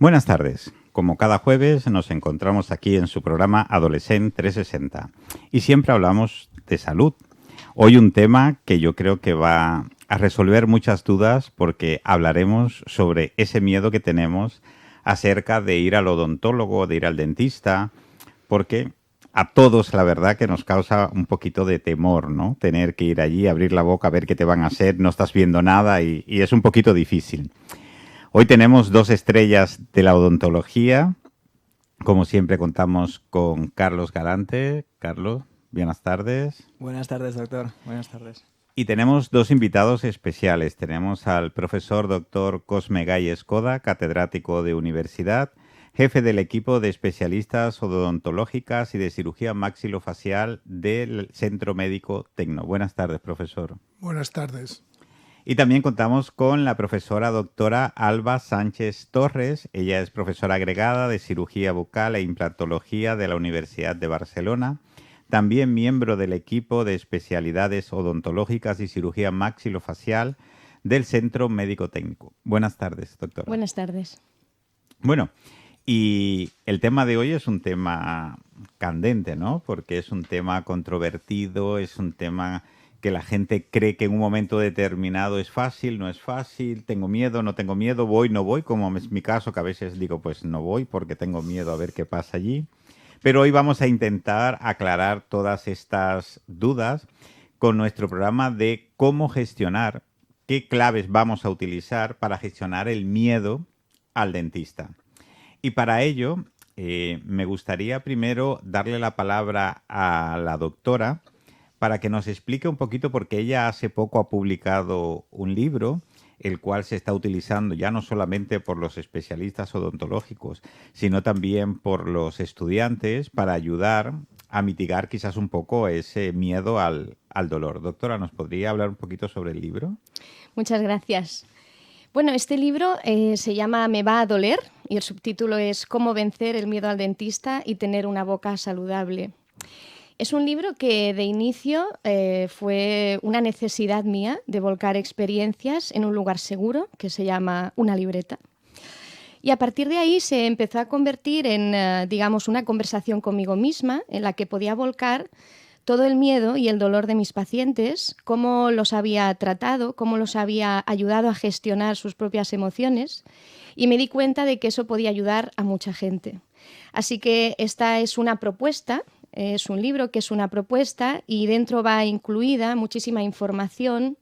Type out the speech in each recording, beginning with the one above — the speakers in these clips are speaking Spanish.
Buenas tardes. Como cada jueves nos encontramos aquí en su programa Adolescent 360 y siempre hablamos de salud. Hoy un tema que yo creo que va a resolver muchas dudas porque hablaremos sobre ese miedo que tenemos acerca de ir al odontólogo, de ir al dentista, porque a todos la verdad que nos causa un poquito de temor, ¿no? Tener que ir allí, abrir la boca, ver qué te van a hacer, no estás viendo nada y es un poquito difícil. Hoy tenemos dos estrellas de la odontología. Como siempre contamos con Carlos Galante. Carlos, buenas tardes. Buenas tardes, doctor. Buenas tardes. Y tenemos dos invitados especiales. Tenemos al profesor doctor Cosme Gay Escoda, catedrático de universidad, jefe del equipo de especialistas odontológicas y de cirugía maxilofacial del Centro Médico Tecno. Buenas tardes, profesor. Buenas tardes. Y también contamos con la profesora doctora Alba Sánchez Torres. Ella es profesora agregada de cirugía bucal e implantología de la Universidad de Barcelona. También miembro del equipo de especialidades odontológicas y cirugía maxilofacial del Centro Médico Técnico. Buenas tardes, doctora. Buenas tardes. Bueno, y el tema de hoy es un tema candente, ¿no? Porque es un tema controvertido, es un tema que la gente cree que en un momento determinado es fácil, no es fácil, tengo miedo, no tengo miedo, voy, no voy, como es mi caso, que a veces digo, pues no voy porque tengo miedo a ver qué pasa allí. Pero hoy vamos a intentar aclarar todas estas dudas con nuestro programa de cómo gestionar, qué claves vamos a utilizar para gestionar el miedo al dentista. Y para ello, me gustaría primero darle la palabra a la doctora para que nos explique un poquito, porque ella hace poco ha publicado un libro, el cual se está utilizando ya no solamente por los especialistas odontológicos, sino también por los estudiantes para ayudar a mitigar quizás un poco ese miedo al dolor. Doctora, ¿nos podría hablar un poquito sobre el libro? Muchas gracias. Bueno, este libro se llama Me va a doler y el subtítulo es Cómo vencer el miedo al dentista y tener una boca saludable. Es un libro que de inicio fue una necesidad mía de volcar experiencias en un lugar seguro que se llama una libreta. Y a partir de ahí se empezó a convertir en, digamos, una conversación conmigo misma en la que podía volcar todo el miedo y el dolor de mis pacientes, cómo los había tratado, cómo los había ayudado a gestionar sus propias emociones, y me di cuenta de que eso podía ayudar a mucha gente. Así que esta es una propuesta. Es un libro que es una propuesta y dentro va incluida muchísima información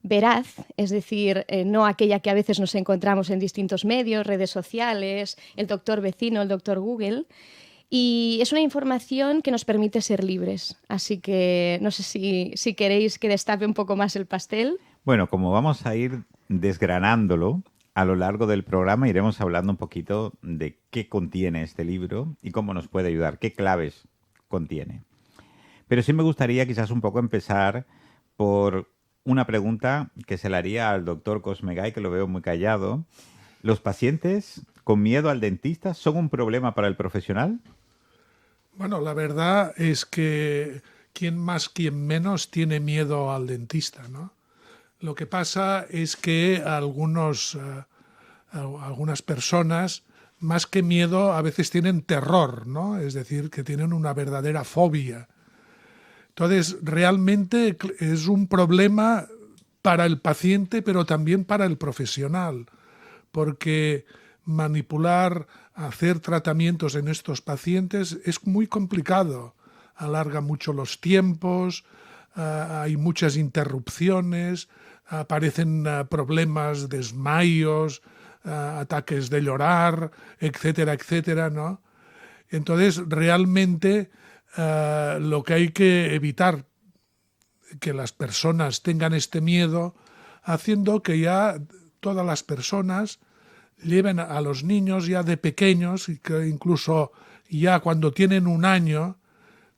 veraz, es decir, no aquella que a veces nos encontramos en distintos medios, redes sociales, el doctor vecino, el doctor Google. Y es una información que nos permite ser libres. Así que no sé si queréis que destape un poco más el pastel. Bueno, como vamos a ir desgranándolo a lo largo del programa, iremos hablando un poquito de qué contiene este libro y cómo nos puede ayudar, qué claves contiene. Pero sí me gustaría quizás un poco empezar por una pregunta que se le haría al doctor Cosme Gay, que lo veo muy callado. ¿Los pacientes con miedo al dentista son un problema para el profesional? Bueno, la verdad es que quien más, quien menos tiene miedo al dentista, ¿no? Lo que pasa es que algunas personas, más que miedo, a veces tienen terror, ¿no? Es decir, que tienen una verdadera fobia. Entonces, realmente es un problema para el paciente, pero también para el profesional, porque manipular, hacer tratamientos en estos pacientes es muy complicado. Alarga mucho los tiempos, hay muchas interrupciones, aparecen problemas, desmayos, ataques de llorar, etcétera, etcétera, ¿no? Entonces, realmente lo que hay que evitar que las personas tengan este miedo, haciendo que ya todas las personas lleven a los niños ya de pequeños, y que incluso ya cuando tienen un año,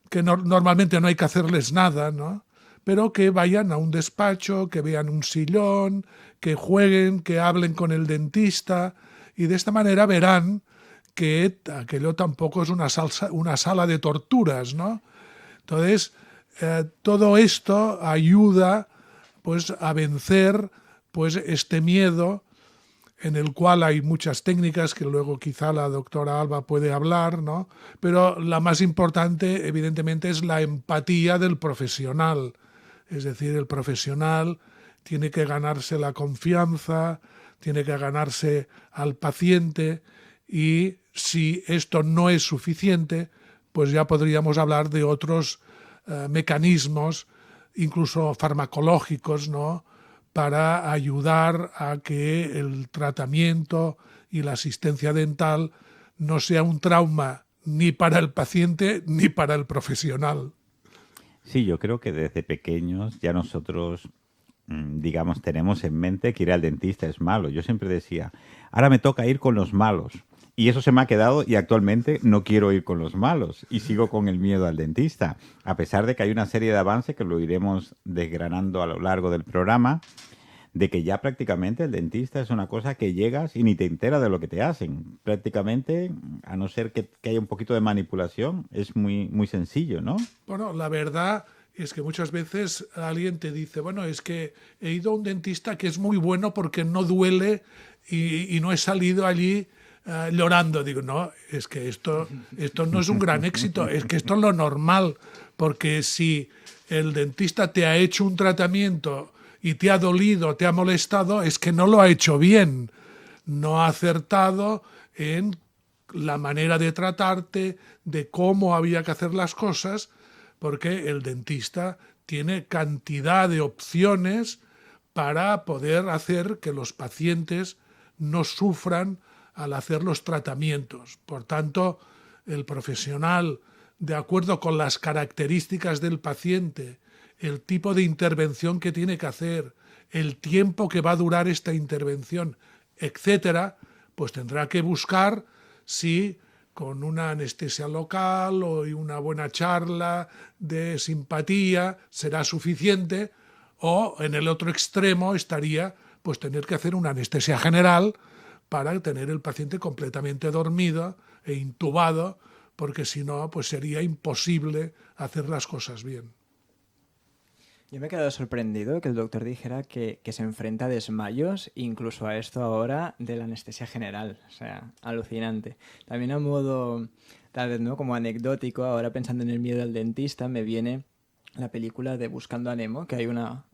que normalmente no hay que hacerles nada, ¿no? Pero que vayan a un despacho, que vean un sillón, que jueguen, que hablen con el dentista, y de esta manera verán que aquello tampoco es una sala de torturas, ¿no? Entonces, todo esto ayuda pues, a vencer pues, este miedo. en el cual hay muchas técnicas que luego quizá la doctora Alba puede hablar, ¿no? Pero la más importante, evidentemente, es la empatía del profesional. Es decir, el profesional tiene que ganarse la confianza, tiene que ganarse al paciente, y si esto no es suficiente, pues ya podríamos hablar de otros mecanismos, incluso farmacológicos, ¿no?, para ayudar a que el tratamiento y la asistencia dental no sea un trauma ni para el paciente ni para el profesional. Sí, yo creo que desde pequeños ya nosotros, digamos, tenemos en mente que ir al dentista es malo. Yo siempre decía, ahora me toca ir con los malos. Y eso se me ha quedado y actualmente no quiero ir con los malos y sigo con el miedo al dentista, a pesar de que hay una serie de avances que lo iremos desgranando a lo largo del programa, de que ya prácticamente el dentista es una cosa que llegas y ni te enteras de lo que te hacen. Prácticamente, a no ser que haya un poquito de manipulación, es muy, muy sencillo, ¿no? Bueno, la verdad es que muchas veces alguien te dice, bueno, es que he ido a un dentista que es muy bueno porque no duele y no he salido allí llorando. Digo, no, es que esto no es un gran éxito, es que esto es lo normal, porque si el dentista te ha hecho un tratamiento y te ha dolido, te ha molestado, es que no lo ha hecho bien, no ha acertado en la manera de tratarte, de cómo había que hacer las cosas, porque el dentista tiene cantidad de opciones para poder hacer que los pacientes no sufran al hacer los tratamientos. Por tanto, el profesional, de acuerdo con las características del paciente, el tipo de intervención que tiene que hacer, el tiempo que va a durar esta intervención, etcétera, pues tendrá que buscar si con una anestesia local o una buena charla de simpatía será suficiente, o en el otro extremo estaría pues tener que hacer una anestesia general para tener el paciente completamente dormido e intubado, porque si no, pues sería imposible hacer las cosas bien. Yo me he quedado sorprendido que el doctor dijera que se enfrenta a desmayos, incluso a esto ahora de la anestesia general. O sea, alucinante. También a modo, tal vez, ¿no?, como anecdótico, ahora pensando en el miedo al dentista, me viene la película de Buscando a Nemo, que hay una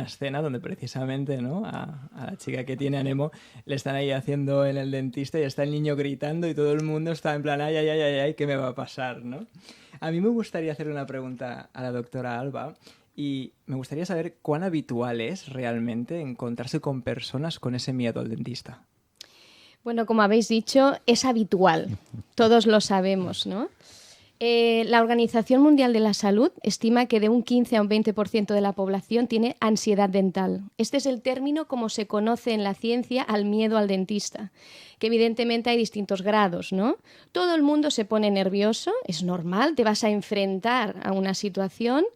escena donde precisamente, ¿no?, a la chica que tiene a Nemo le están ahí haciendo en el dentista y está el niño gritando y todo el mundo está en plan, ay, ay, ay, ay, ay, ¿qué me va a pasar?, ¿no? A mí me gustaría hacer una pregunta a la doctora Alba y me gustaría saber cuán habitual es realmente encontrarse con personas con ese miedo al dentista. Bueno, como habéis dicho, es habitual. Todos lo sabemos, ¿no? La Organización Mundial de la Salud estima que de un 15 a un 20% de la población tiene ansiedad dental. Este es el término como se conoce en la ciencia al miedo al dentista, que evidentemente hay distintos grados, ¿no? Todo el mundo se pone nervioso, es normal, te vas a enfrentar a una situación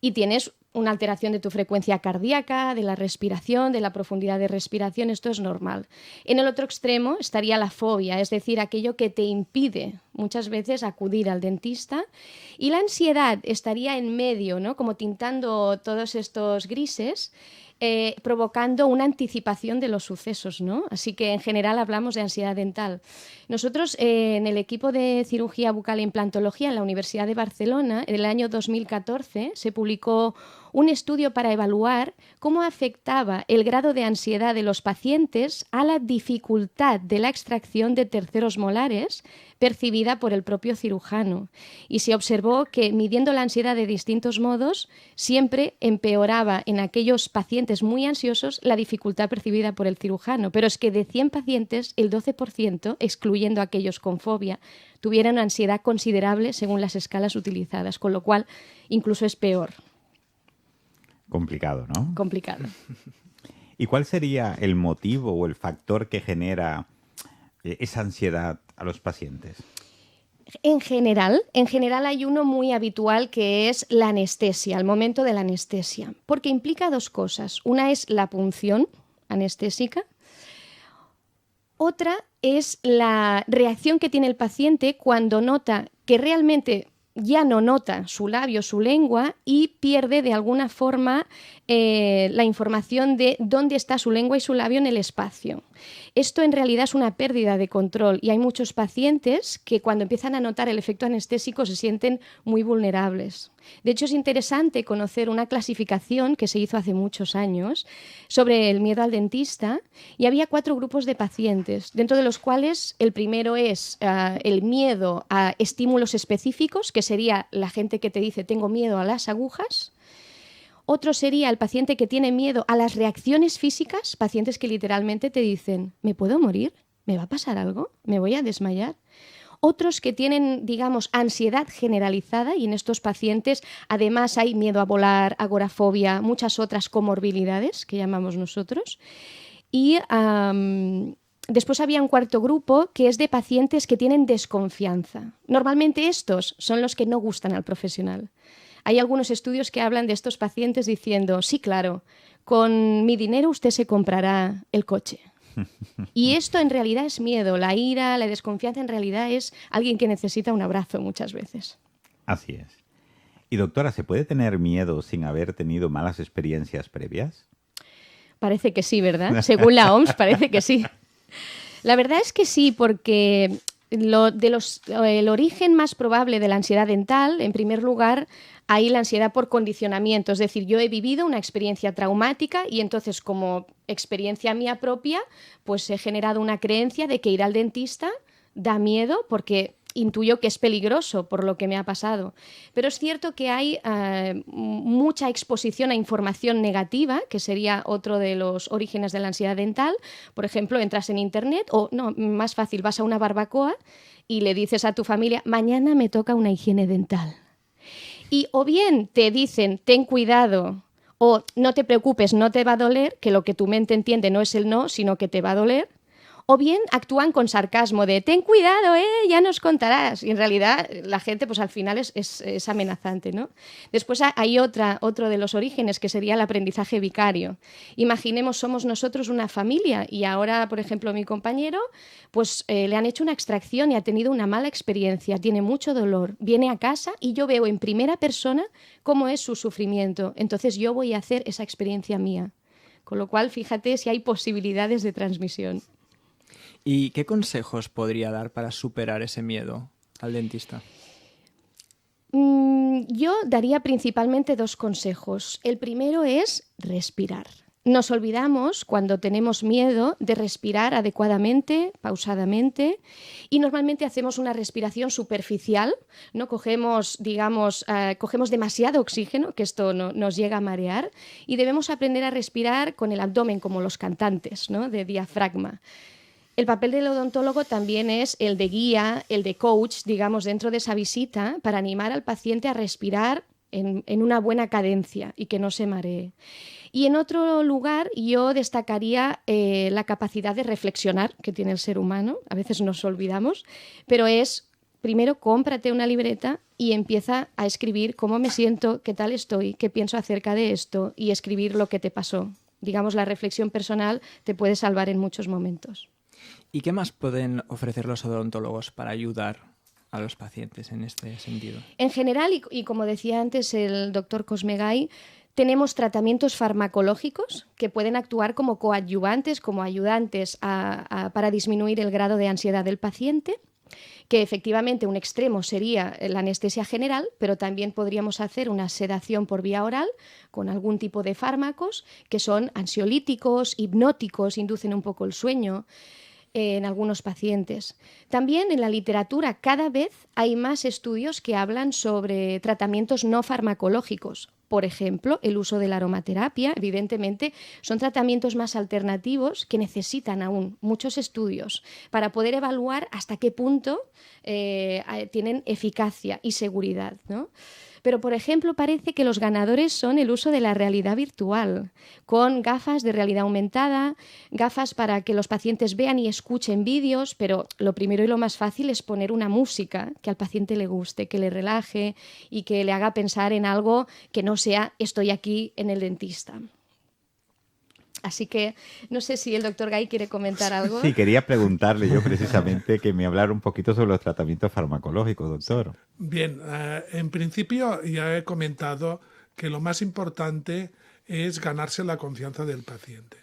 y tienes una alteración de tu frecuencia cardíaca, de la respiración, de la profundidad de respiración, esto es normal. En el otro extremo estaría la fobia, es decir, aquello que te impide muchas veces acudir al dentista, y la ansiedad estaría en medio, ¿no?, como tintando todos estos grises, provocando una anticipación de los sucesos, ¿no? Así que en general hablamos de ansiedad dental. Nosotros en el equipo de cirugía bucal e implantología en la Universidad de Barcelona, en el año 2014, se publicó un estudio para evaluar cómo afectaba el grado de ansiedad de los pacientes a la dificultad de la extracción de terceros molares percibida por el propio cirujano. Y se observó que, midiendo la ansiedad de distintos modos, siempre empeoraba en aquellos pacientes muy ansiosos la dificultad percibida por el cirujano. Pero es que de 100 pacientes, el 12%, excluyendo a aquellos con fobia, tuvieron una ansiedad considerable según las escalas utilizadas, con lo cual incluso es peor. Complicado, ¿no? Complicado. ¿Y cuál sería el motivo o el factor que genera esa ansiedad a los pacientes? En general hay uno muy habitual que es la anestesia, el momento de la anestesia, porque implica dos cosas. Una es la punción anestésica, otra es la reacción que tiene el paciente cuando nota que realmente ya no nota su labio, su lengua, y pierde de alguna forma la información de dónde está su lengua y su labio en el espacio. Esto en realidad es una pérdida de control y hay muchos pacientes que cuando empiezan a notar el efecto anestésico se sienten muy vulnerables. De hecho, es interesante conocer una clasificación que se hizo hace muchos años sobre el miedo al dentista, y había 4 grupos de pacientes, dentro de los cuales el primero es el miedo a estímulos específicos, que sería la gente que te dice tengo miedo a las agujas. Otro sería el paciente que tiene miedo a las reacciones físicas, pacientes que literalmente te dicen ¿me puedo morir? ¿Me va a pasar algo? ¿Me voy a desmayar? Otros que tienen, digamos, ansiedad generalizada, y en estos pacientes además hay miedo a volar, agorafobia, muchas otras comorbilidades que llamamos nosotros. Y después había un cuarto grupo que es de pacientes que tienen desconfianza. Normalmente estos son los que no gustan al profesional. Hay algunos estudios que hablan de estos pacientes diciendo, sí, claro, con mi dinero usted se comprará el coche. Y esto en realidad es miedo. La ira, la desconfianza en realidad es alguien que necesita un abrazo muchas veces. Así es. Y doctora, ¿se puede tener miedo sin haber tenido malas experiencias previas? Parece que sí, ¿verdad? Según la OMS parece que sí. La verdad es que sí, porque el origen más probable de la ansiedad dental, en primer lugar, hay la ansiedad por condicionamiento. Es decir, yo he vivido una experiencia traumática y entonces, como experiencia mía propia, pues he generado una creencia de que ir al dentista da miedo porque intuyo que es peligroso por lo que me ha pasado. Pero es cierto que hay mucha exposición a información negativa, que sería otro de los orígenes de la ansiedad dental. Por ejemplo, entras en internet o, no, más fácil, vas a una barbacoa y le dices a tu familia, mañana me toca una higiene dental. Y o bien te dicen, ten cuidado, o no te preocupes, no te va a doler, que lo que tu mente entiende no es el no, sino que te va a doler. O bien actúan con sarcasmo de ten cuidado, ya nos contarás. Y en realidad la gente pues al final es amenazante, ¿no? Después hay otro de los orígenes que sería el aprendizaje vicario. Imaginemos, somos nosotros una familia y ahora, por ejemplo, mi compañero pues le han hecho una extracción y ha tenido una mala experiencia, tiene mucho dolor, viene a casa y yo veo en primera persona cómo es su sufrimiento. Entonces yo voy a hacer esa experiencia mía. Con lo cual, fíjate si hay posibilidades de transmisión. ¿Y qué consejos podría dar para superar ese miedo al dentista? Yo daría principalmente 2 consejos. El primero es respirar. Nos olvidamos cuando tenemos miedo de respirar adecuadamente, pausadamente, y normalmente hacemos una respiración superficial, ¿no? Cogemos demasiado oxígeno, que esto nos llega a marear, y debemos aprender a respirar con el abdomen, como los cantantes, ¿no? De diafragma. El papel del odontólogo también es el de guía, el de coach, digamos, dentro de esa visita, para animar al paciente a respirar en una buena cadencia y que no se maree. Y en otro lugar yo destacaría la capacidad de reflexionar que tiene el ser humano. A veces nos olvidamos, pero es, primero, cómprate una libreta y empieza a escribir cómo me siento, qué tal estoy, qué pienso acerca de esto, y escribir lo que te pasó. Digamos, la reflexión personal te puede salvar en muchos momentos. ¿Y qué más pueden ofrecer los odontólogos para ayudar a los pacientes en este sentido? En general, y como decía antes el doctor Cosmegay, tenemos tratamientos farmacológicos que pueden actuar como coadyuvantes, como ayudantes para disminuir el grado de ansiedad del paciente, que efectivamente un extremo sería la anestesia general, pero también podríamos hacer una sedación por vía oral con algún tipo de fármacos que son ansiolíticos, hipnóticos, inducen un poco el sueño en algunos pacientes. También en la literatura cada vez hay más estudios que hablan sobre tratamientos no farmacológicos. Por ejemplo, el uso de la aromaterapia, evidentemente, son tratamientos más alternativos que necesitan aún muchos estudios para poder evaluar hasta qué punto tienen eficacia y seguridad, ¿no? Pero, por ejemplo, parece que los ganadores son el uso de la realidad virtual, con gafas de realidad aumentada, gafas para que los pacientes vean y escuchen vídeos, pero lo primero y lo más fácil es poner una música que al paciente le guste, que le relaje y que le haga pensar en algo que no sea estoy aquí en el dentista. Así que no sé si el doctor Gay quiere comentar algo. Sí, quería preguntarle yo precisamente que me hablara un poquito sobre los tratamientos farmacológicos, doctor. Bien, en principio ya he comentado que lo más importante es ganarse la confianza del paciente.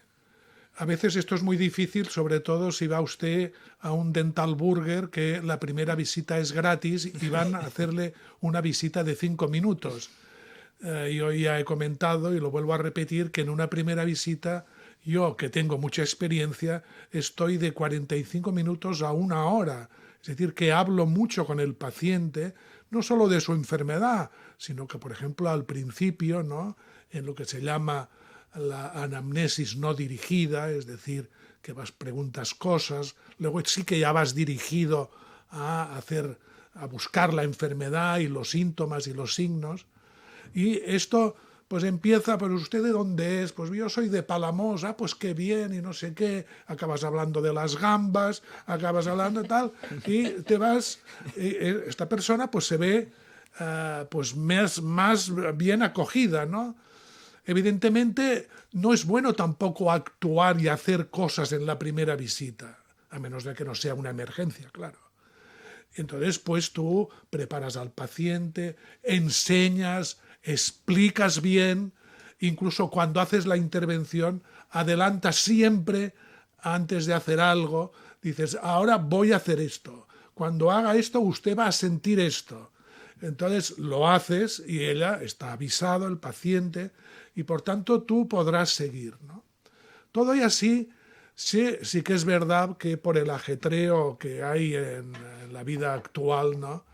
A veces esto es muy difícil, sobre todo si va usted a un dental burger que la primera visita es gratis y van a hacerle una visita de 5 minutos. Yo ya he comentado y lo vuelvo a repetir que en una primera visita, yo que tengo mucha experiencia, estoy de 45 minutos a 1 hora. Es decir, que hablo mucho con el paciente, no solo de su enfermedad, sino que, por ejemplo, al principio, ¿no?, en lo que se llama la anamnesis no dirigida, es decir, que preguntas cosas, luego sí que ya vas dirigido a buscar la enfermedad y los síntomas y los signos. Y esto pues empieza, pues ¿usted de dónde es? Pues yo soy de Palamós, pues qué bien, y no sé qué, acabas hablando de las gambas, acabas hablando de tal, y te vas, esta persona pues se ve pues más bien acogida, ¿no? Evidentemente no es bueno tampoco actuar y hacer cosas en la primera visita, a menos de que no sea una emergencia, claro. Entonces, pues tú preparas al paciente, enseñas, explicas bien, incluso cuando haces la intervención, adelantas siempre antes de hacer algo, dices, ahora voy a hacer esto, cuando haga esto usted va a sentir esto. Entonces lo haces y ella está avisado, el paciente, y por tanto tú podrás seguir, ¿no? Todo y así, sí que es verdad que por el ajetreo que hay en la vida actual, ¿no?,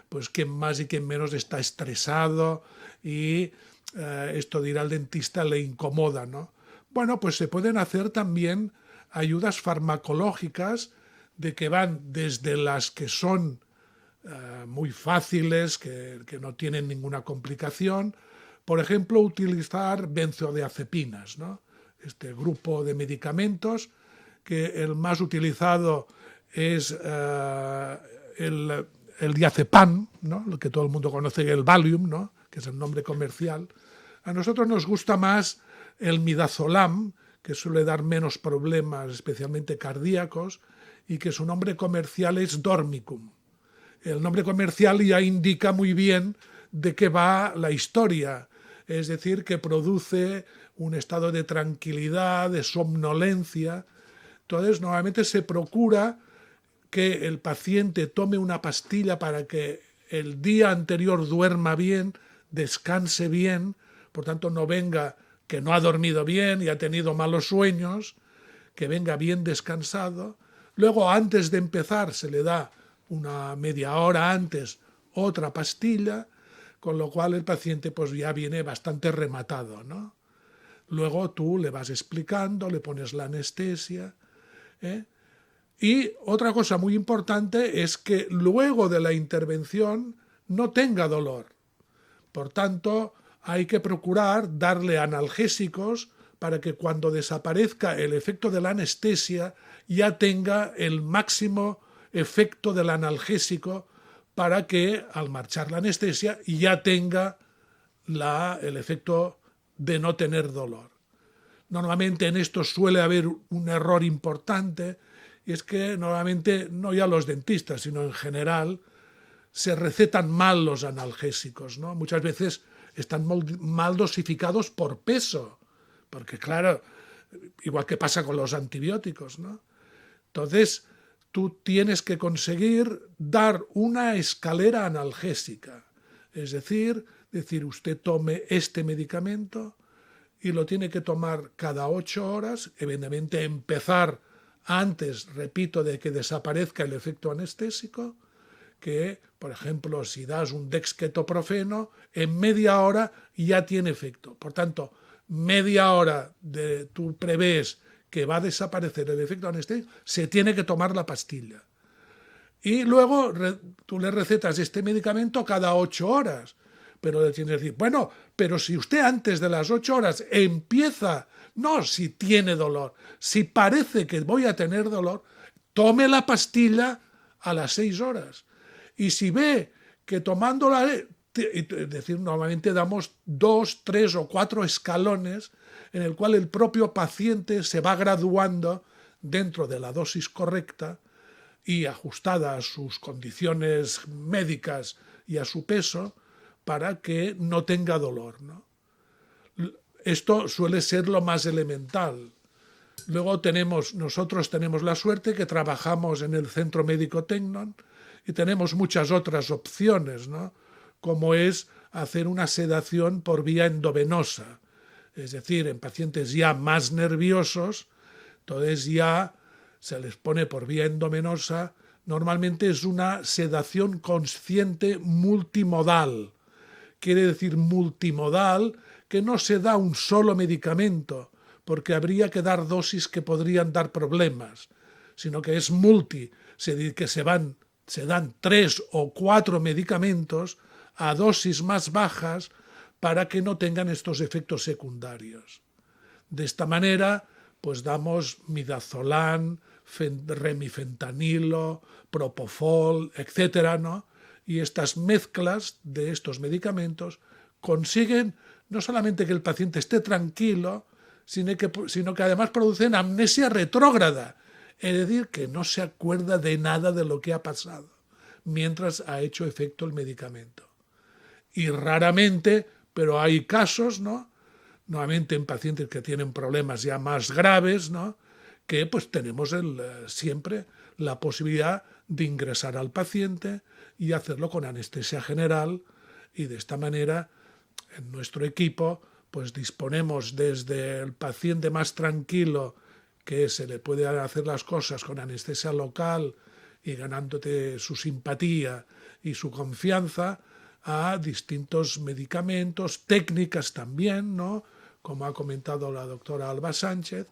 pues quien más y quien menos está estresado y esto de ir al dentista le incomoda, ¿no? Bueno, pues se pueden hacer también ayudas farmacológicas de que van desde las que son muy fáciles, que no tienen ninguna complicación. Por ejemplo, utilizar benzodiazepinas, ¿no? Este grupo de medicamentos, que el más utilizado es el diazepam, ¿no?, lo que todo el mundo conoce, el Valium, ¿no?, que es el nombre comercial. A nosotros nos gusta más el midazolam, que suele dar menos problemas, especialmente cardíacos, y que su nombre comercial es Dormicum. El nombre comercial ya indica muy bien de qué va la historia, es decir, que produce un estado de tranquilidad, de somnolencia. Entonces, normalmente se procura que el paciente tome una pastilla para que el día anterior duerma bien, descanse bien, por tanto no venga que no ha dormido bien y ha tenido malos sueños, que venga bien descansado. Luego, antes de empezar, se le da una media hora antes otra pastilla, con lo cual el paciente pues ya viene bastante rematado, ¿no? Luego tú le vas explicando, le pones la anestesia, ¿eh? Y otra cosa muy importante es que luego de la intervención no tenga dolor. Por tanto, hay que procurar darle analgésicos para que cuando desaparezca el efecto de la anestesia ya tenga el máximo efecto del analgésico, para que al marchar la anestesia ya tenga el efecto de no tener dolor. Normalmente en esto suele haber un error importante, y es que normalmente, no ya los dentistas, sino en general, se recetan mal los analgésicos, ¿no? Muchas veces están mal dosificados por peso, porque claro, igual que pasa con los antibióticos, ¿no? Entonces, tú tienes que conseguir dar una escalera analgésica, es decir, usted tome este medicamento y lo tiene que tomar cada 8 horas, evidentemente empezar antes, repito, de que desaparezca el efecto anestésico, que, por ejemplo, si das un dexketoprofeno, en media hora ya tiene efecto. Por tanto, media hora tú prevés que va a desaparecer el efecto anestésico, se tiene que tomar la pastilla. Y luego tú le recetas este medicamento cada 8 horas. Pero le tienes que decir, bueno, pero si usted antes de las 8 horas empieza, no si tiene dolor, si parece que voy a tener dolor, tome la pastilla a las 6 horas. Y si ve que tomándola es decir, normalmente damos 2, 3 o 4 escalones en el cual el propio paciente se va graduando dentro de la dosis correcta y ajustada a sus condiciones médicas y a su peso para que no tenga dolor, ¿no? Esto suele ser lo más elemental. Luego nosotros tenemos la suerte que trabajamos en el Centro Médico Tecnon y tenemos muchas otras opciones, ¿no? Como es hacer una sedación por vía endovenosa, es decir, en pacientes ya más nerviosos, entonces ya se les pone por vía endovenosa. Normalmente es una sedación consciente multimodal. Quiere decir multimodal que no se da un solo medicamento, porque habría que dar dosis que podrían dar problemas, sino que es multi, que se dan 3 o 4 medicamentos a dosis más bajas para que no tengan estos efectos secundarios. De esta manera, pues damos midazolam, remifentanilo, propofol, etcétera, ¿no? Y estas mezclas de estos medicamentos consiguen no solamente que el paciente esté tranquilo, sino que además producen amnesia retrógrada, es decir, que no se acuerda de nada de lo que ha pasado mientras ha hecho efecto el medicamento. Y raramente, pero hay casos, ¿no? Nuevamente en pacientes que tienen problemas ya más graves, ¿no? Que pues tenemos siempre la posibilidad de ingresar al paciente y hacerlo con anestesia general, y de esta manera en nuestro equipo pues disponemos desde el paciente más tranquilo, que se le puede hacer las cosas con anestesia local y ganándote su simpatía y su confianza, a distintos medicamentos, técnicas también, ¿no? Como ha comentado la doctora Alba Sánchez,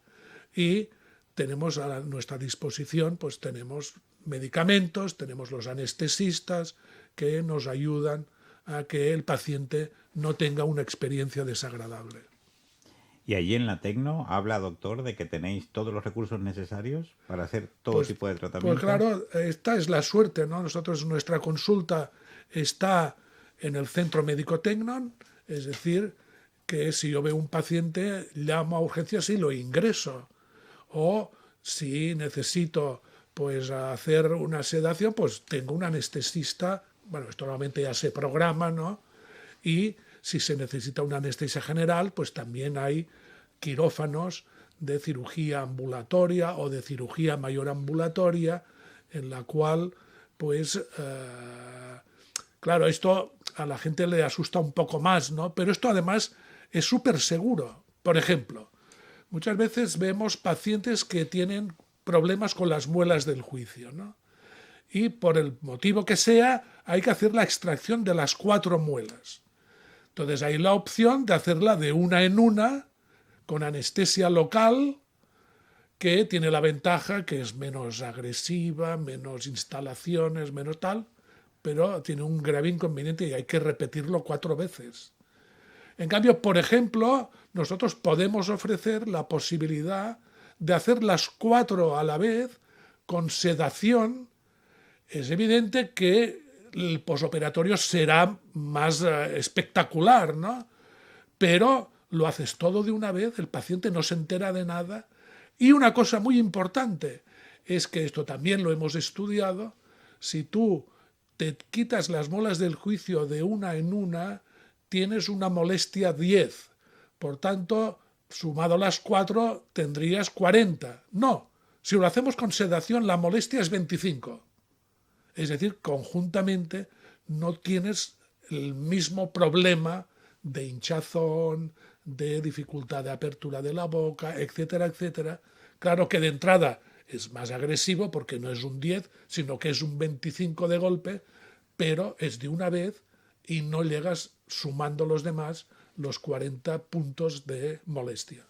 y tenemos a nuestra disposición, pues tenemos medicamentos, tenemos los anestesistas que nos ayudan a que el paciente no tenga una experiencia desagradable. Y allí en la Tecno habla, doctor, de que tenéis todos los recursos necesarios para hacer todo tipo de tratamientos. Pues claro, esta es la suerte, ¿no? Nuestra consulta está en el Centro Médico Tecnon, es decir, que si yo veo un paciente, llamo a urgencias y lo ingreso. O si necesito pues hacer una sedación, pues tengo un anestesista, bueno, esto normalmente ya se programa, ¿no? Y si se necesita una anestesia general, pues también hay quirófanos de cirugía ambulatoria o de cirugía mayor ambulatoria, en la cual, pues, claro, esto a la gente le asusta un poco más, ¿no? Pero esto además es súper seguro. Por ejemplo, muchas veces vemos pacientes que tienen problemas con las muelas del juicio, ¿no? Y por el motivo que sea, hay que hacer la extracción de las 4 muelas. Entonces hay la opción de hacerla de una en una, con anestesia local, que tiene la ventaja que es menos agresiva, menos instalaciones, menos tal, pero tiene un grave inconveniente y hay que repetirlo 4 veces. En cambio, por ejemplo, nosotros podemos ofrecer la posibilidad de hacer las 4 a la vez con sedación. Es evidente que el posoperatorio será más espectacular, ¿no? Pero lo haces todo de una vez, el paciente no se entera de nada. Y una cosa muy importante es que esto también lo hemos estudiado. Si tú te quitas las muelas del juicio de una en una, tienes una molestia 10. Por tanto, sumado las 4, tendrías 40. No, si lo hacemos con sedación, la molestia es 25. Es decir, conjuntamente no tienes el mismo problema de hinchazón, de dificultad de apertura de la boca, etcétera, etcétera. Claro que de entrada es más agresivo porque no es un 10, sino que es un 25 de golpe, pero es de una vez y no llegas sumando los demás los 40 puntos de molestia.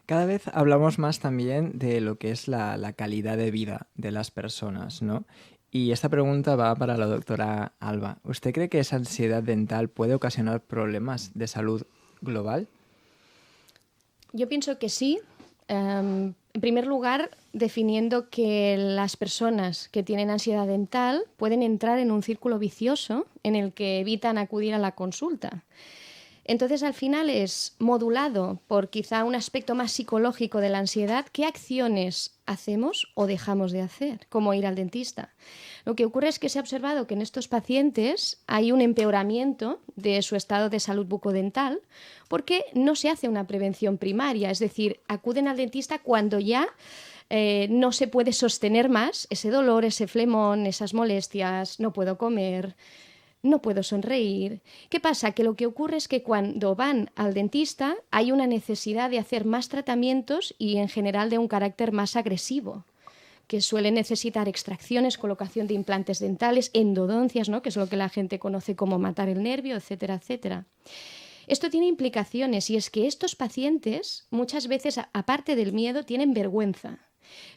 Cada vez hablamos más también de lo que es la calidad de vida de las personas, ¿no? Y esta pregunta va para la doctora Alba. ¿Usted cree que esa ansiedad dental puede ocasionar problemas de salud global? Yo pienso que sí. En primer lugar, definiendo que las personas que tienen ansiedad dental pueden entrar en un círculo vicioso en el que evitan acudir a la consulta. Entonces, al final es modulado por quizá un aspecto más psicológico de la ansiedad, qué acciones hacemos o dejamos de hacer, como ir al dentista. Lo que ocurre es que se ha observado que en estos pacientes hay un empeoramiento de su estado de salud bucodental porque no se hace una prevención primaria, es decir, acuden al dentista cuando ya no se puede sostener más ese dolor, ese flemón, esas molestias, no puedo comer, no puedo sonreír. ¿Qué pasa? Que lo que ocurre es que cuando van al dentista hay una necesidad de hacer más tratamientos y en general de un carácter más agresivo, que suelen necesitar extracciones, colocación de implantes dentales, endodoncias, ¿no? Que es lo que la gente conoce como matar el nervio, etcétera, etcétera. Esto tiene implicaciones y es que estos pacientes muchas veces, aparte del miedo, tienen vergüenza.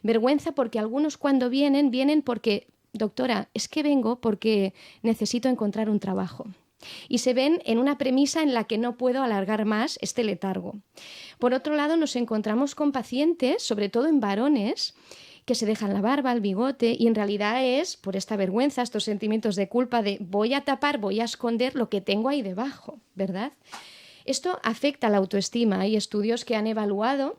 Vergüenza porque algunos cuando vienen porque... Doctora, es que vengo porque necesito encontrar un trabajo. Y se ven en una premisa en la que no puedo alargar más este letargo. Por otro lado, nos encontramos con pacientes, sobre todo en varones, que se dejan la barba, el bigote, y en realidad es por esta vergüenza, estos sentimientos de culpa de voy a tapar, voy a esconder lo que tengo ahí debajo, ¿verdad? Esto afecta a la autoestima. Hay estudios que han evaluado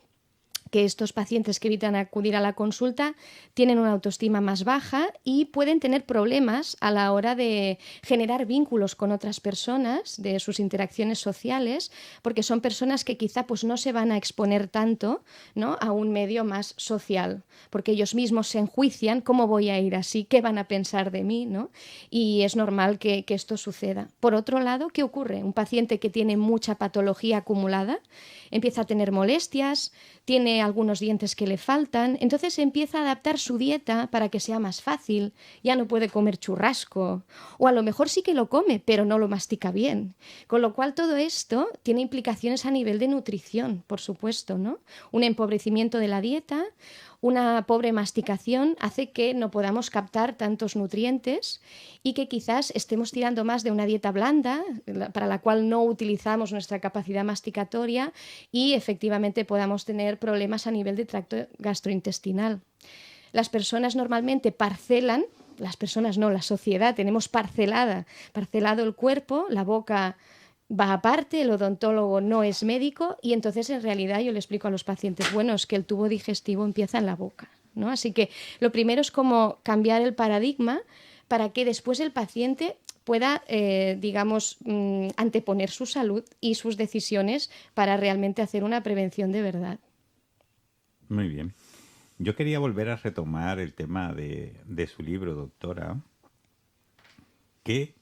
que estos pacientes que evitan acudir a la consulta tienen una autoestima más baja y pueden tener problemas a la hora de generar vínculos con otras personas, de sus interacciones sociales, porque son personas que quizá pues, no se van a exponer tanto, ¿no?, a un medio más social, porque ellos mismos se enjuician, ¿cómo voy a ir así? ¿Qué van a pensar de mí?, ¿no? Y es normal que esto suceda. Por otro lado, ¿qué ocurre? Un paciente que tiene mucha patología acumulada empieza a tener molestias, tiene algunos dientes que le faltan, entonces empieza a adaptar su dieta para que sea más fácil, ya no puede comer churrasco, o a lo mejor sí que lo come, pero no lo mastica bien. Con lo cual todo esto tiene implicaciones a nivel de nutrición, por supuesto, ¿no? Un empobrecimiento de la dieta, una pobre masticación hace que no podamos captar tantos nutrientes y que quizás estemos tirando más de una dieta blanda, para la cual no utilizamos nuestra capacidad masticatoria y efectivamente podamos tener problemas a nivel de tracto gastrointestinal. Las personas normalmente parcelan, las personas no, la sociedad, tenemos parcelado el cuerpo, la boca va aparte, el odontólogo no es médico y entonces en realidad yo le explico a los pacientes, bueno, es que el tubo digestivo empieza en la boca, ¿no? Así que lo primero es como cambiar el paradigma para que después el paciente pueda, anteponer su salud y sus decisiones para realmente hacer una prevención de verdad. Muy bien. Yo quería volver a retomar el tema de su libro, doctora. ¿Qué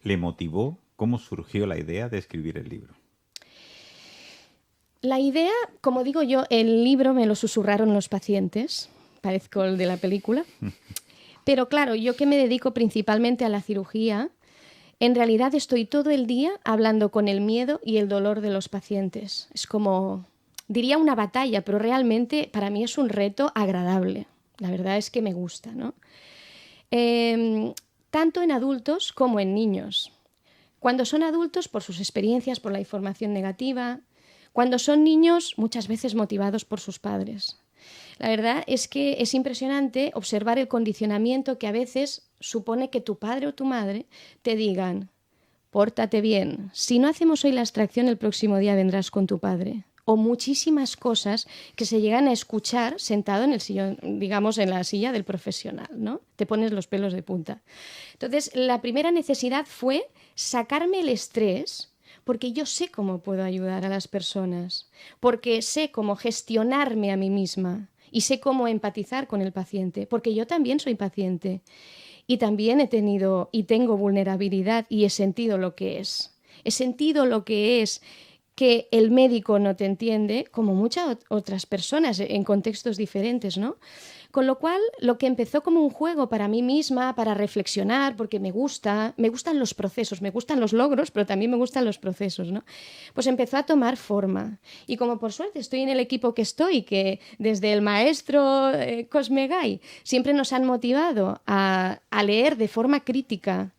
le motivó? ¿Cómo surgió la idea de escribir el libro? La idea, como digo yo, el libro me lo susurraron los pacientes, parezco el de la película, pero claro, yo que me dedico principalmente a la cirugía, en realidad estoy todo el día hablando con el miedo y el dolor de los pacientes. Es como, diría una batalla, pero realmente para mí es un reto agradable. La verdad es que me gusta, ¿no? Tanto en adultos como en niños. Cuando son adultos, por sus experiencias, por la información negativa. Cuando son niños, muchas veces motivados por sus padres. La verdad es que es impresionante observar el condicionamiento que a veces supone que tu padre o tu madre te digan, pórtate bien, si no hacemos hoy la extracción, el próximo día vendrás con tu padre. O muchísimas cosas que se llegan a escuchar sentado en el sillón, digamos, en la silla del profesional, ¿no? Te pones los pelos de punta. Entonces, la primera necesidad fue sacarme el estrés, porque yo sé cómo puedo ayudar a las personas, porque sé cómo gestionarme a mí misma y sé cómo empatizar con el paciente, porque yo también soy paciente y también he tenido y tengo vulnerabilidad y he sentido lo que es. He sentido lo que es que el médico no te entiende, como muchas otras personas en contextos diferentes, ¿no? Con lo cual, lo que empezó como un juego para mí misma, para reflexionar, porque me gustan los procesos, me gustan los logros, pero también me gustan los procesos, ¿no? Pues empezó a tomar forma. Y como por suerte estoy en el equipo que estoy, que desde el maestro Cosme Gay siempre nos han motivado a leer de forma crítica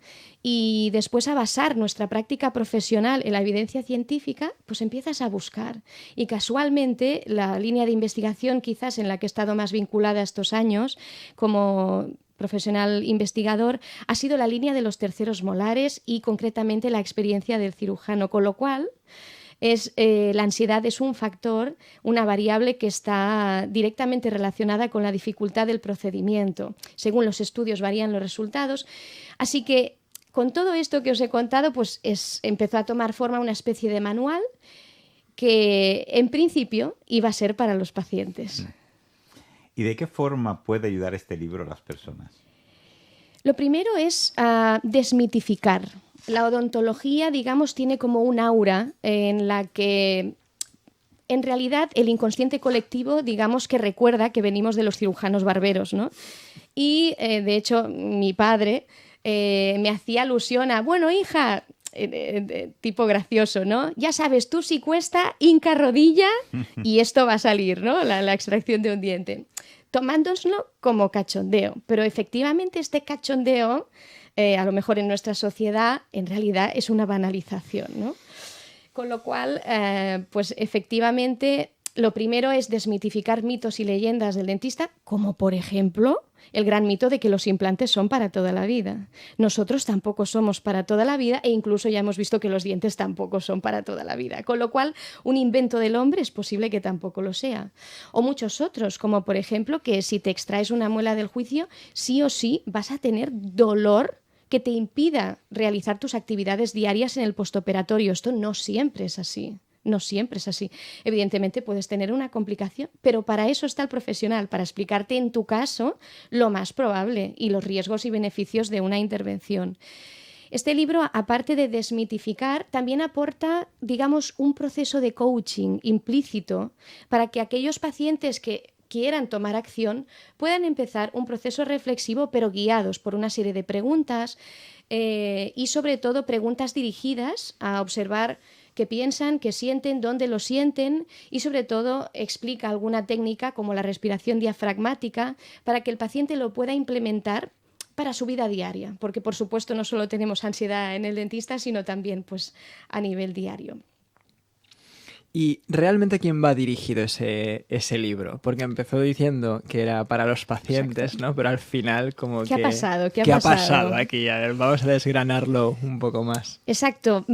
y después a basar nuestra práctica profesional en la evidencia científica, pues empiezas a buscar. Y casualmente la línea de investigación quizás en la que he estado más vinculada estos años como profesional investigador ha sido la línea de los terceros molares y concretamente la experiencia del cirujano, con lo cual la ansiedad es un factor, una variable que está directamente relacionada con la dificultad del procedimiento. Según los estudios varían los resultados. Así que con todo esto que os he contado, pues empezó a tomar forma una especie de manual que en principio iba a ser para los pacientes. ¿Y de qué forma puede ayudar este libro a las personas? Lo primero es desmitificar. La odontología, digamos, tiene como un aura en la que en realidad el inconsciente colectivo, digamos, que recuerda que venimos de los cirujanos barberos, ¿no? Y de hecho mi padre me hacía alusión a, bueno, hija, tipo gracioso, ¿no? Ya sabes, tú si cuesta, hinca rodilla y esto va a salir, ¿no? La extracción de un diente. Tomándoslo como cachondeo, pero efectivamente este cachondeo a lo mejor en nuestra sociedad en realidad es una banalización, ¿no? Con lo cual, pues efectivamente lo primero es desmitificar mitos y leyendas del dentista, como por ejemplo el gran mito de que los implantes son para toda la vida. Nosotros tampoco somos para toda la vida e incluso ya hemos visto que los dientes tampoco son para toda la vida. Con lo cual, un invento del hombre es posible que tampoco lo sea. O muchos otros, como por ejemplo que si te extraes una muela del juicio, sí o sí vas a tener dolor que te impida realizar tus actividades diarias en el postoperatorio. Esto no siempre es así. No siempre es así. Evidentemente puedes tener una complicación, pero para eso está el profesional, para explicarte en tu caso lo más probable y los riesgos y beneficios de una intervención. Este libro, aparte de desmitificar, también aporta, digamos, un proceso de coaching implícito para que aquellos pacientes que quieran tomar acción puedan empezar un proceso reflexivo, pero guiados por una serie de preguntas y sobre todo preguntas dirigidas a observar qué piensan, qué sienten, dónde lo sienten y sobre todo explica alguna técnica como la respiración diafragmática para que el paciente lo pueda implementar para su vida diaria, porque por supuesto no solo tenemos ansiedad en el dentista, sino también pues a nivel diario. ¿Y realmente a quién va dirigido ese libro? Porque empezó diciendo que era para los pacientes, Exacto. ¿no? Pero al final como ¿Qué que... ha pasado? ¿Qué ha pasado aquí? A ver, vamos a desgranarlo un poco más. Exacto.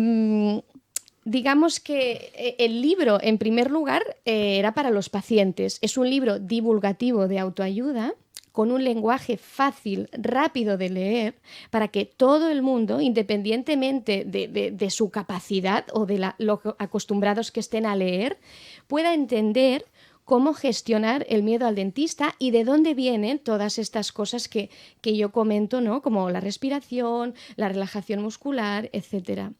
Digamos que el libro, en primer lugar, era para los pacientes. Es un libro divulgativo de autoayuda con un lenguaje fácil, rápido de leer, para que todo el mundo, independientemente de su capacidad o de lo acostumbrados que estén a leer, pueda entender cómo gestionar el miedo al dentista y de dónde vienen todas estas cosas que yo comento, ¿no? Como la respiración, la relajación muscular, etcétera.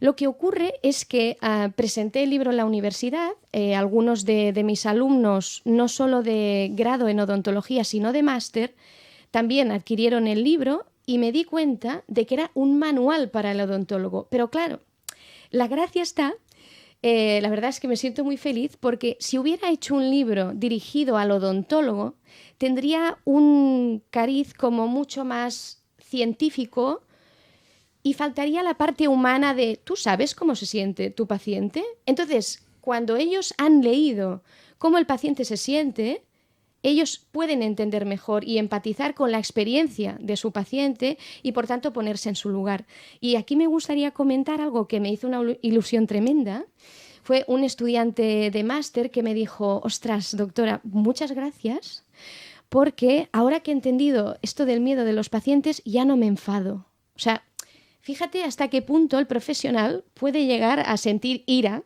Lo que ocurre es que presenté el libro en la universidad, algunos de mis alumnos, no solo de grado en odontología, sino de máster, también adquirieron el libro y me di cuenta de que era un manual para el odontólogo. Pero claro, la gracia está, la verdad es que me siento muy feliz porque si hubiera hecho un libro dirigido al odontólogo, tendría un cariz como mucho más científico, y faltaría la parte humana de, ¿tú sabes cómo se siente tu paciente? Entonces, cuando ellos han leído cómo el paciente se siente, ellos pueden entender mejor y empatizar con la experiencia de su paciente y, por tanto, ponerse en su lugar. Y aquí me gustaría comentar algo que me hizo una ilusión tremenda. Fue un estudiante de máster que me dijo, ostras, doctora, muchas gracias, porque ahora que he entendido esto del miedo de los pacientes, ya no me enfado. O sea, fíjate hasta qué punto el profesional puede llegar a sentir ira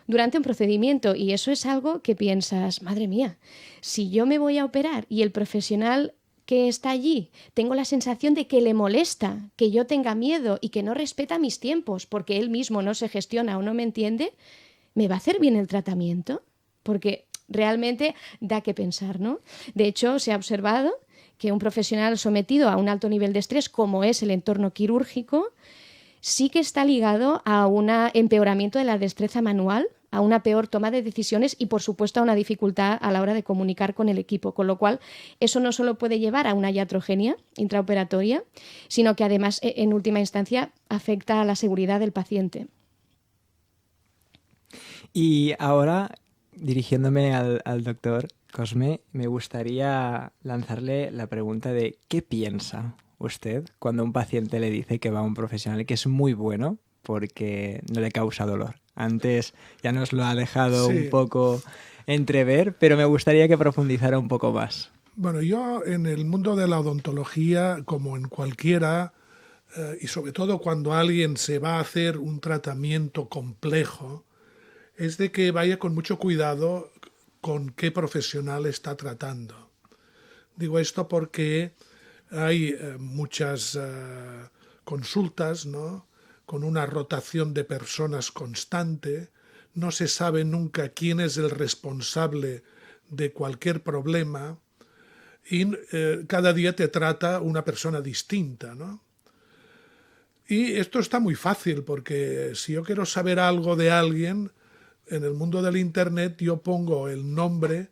durante un procedimiento y eso es algo que piensas, madre mía, si yo me voy a operar y el profesional que está allí tengo la sensación de que le molesta, que yo tenga miedo y que no respeta mis tiempos porque él mismo no se gestiona o no me entiende, ¿me va a hacer bien el tratamiento? Porque realmente da que pensar, ¿no? De hecho, se ha observado que un profesional sometido a un alto nivel de estrés, como es el entorno quirúrgico, sí que está ligado a un empeoramiento de la destreza manual a una peor toma de decisiones y, por supuesto, a una dificultad a la hora de comunicar con el equipo. Con lo cual, eso no solo puede llevar a una iatrogenia intraoperatoria, sino que además, en última instancia, afecta a la seguridad del paciente. Y ahora, dirigiéndome al doctor Cosme, me gustaría lanzarle la pregunta de ¿qué piensa usted cuando un paciente le dice que va a un profesional que es muy bueno porque no le causa dolor? Antes ya nos lo ha dejado un poco entrever, pero me gustaría que profundizara un poco más. Bueno, yo en el mundo de la odontología, como en cualquiera, y sobre todo cuando alguien se va a hacer un tratamiento complejo, es de que vaya con mucho cuidado con qué profesional está tratando. Digo esto porque hay muchas consultas, ¿no?, con una rotación de personas constante, no se sabe nunca quién es el responsable de cualquier problema y cada día te trata una persona distinta, ¿no? Y esto está muy fácil porque si yo quiero saber algo de alguien, en el mundo del Internet yo pongo el nombre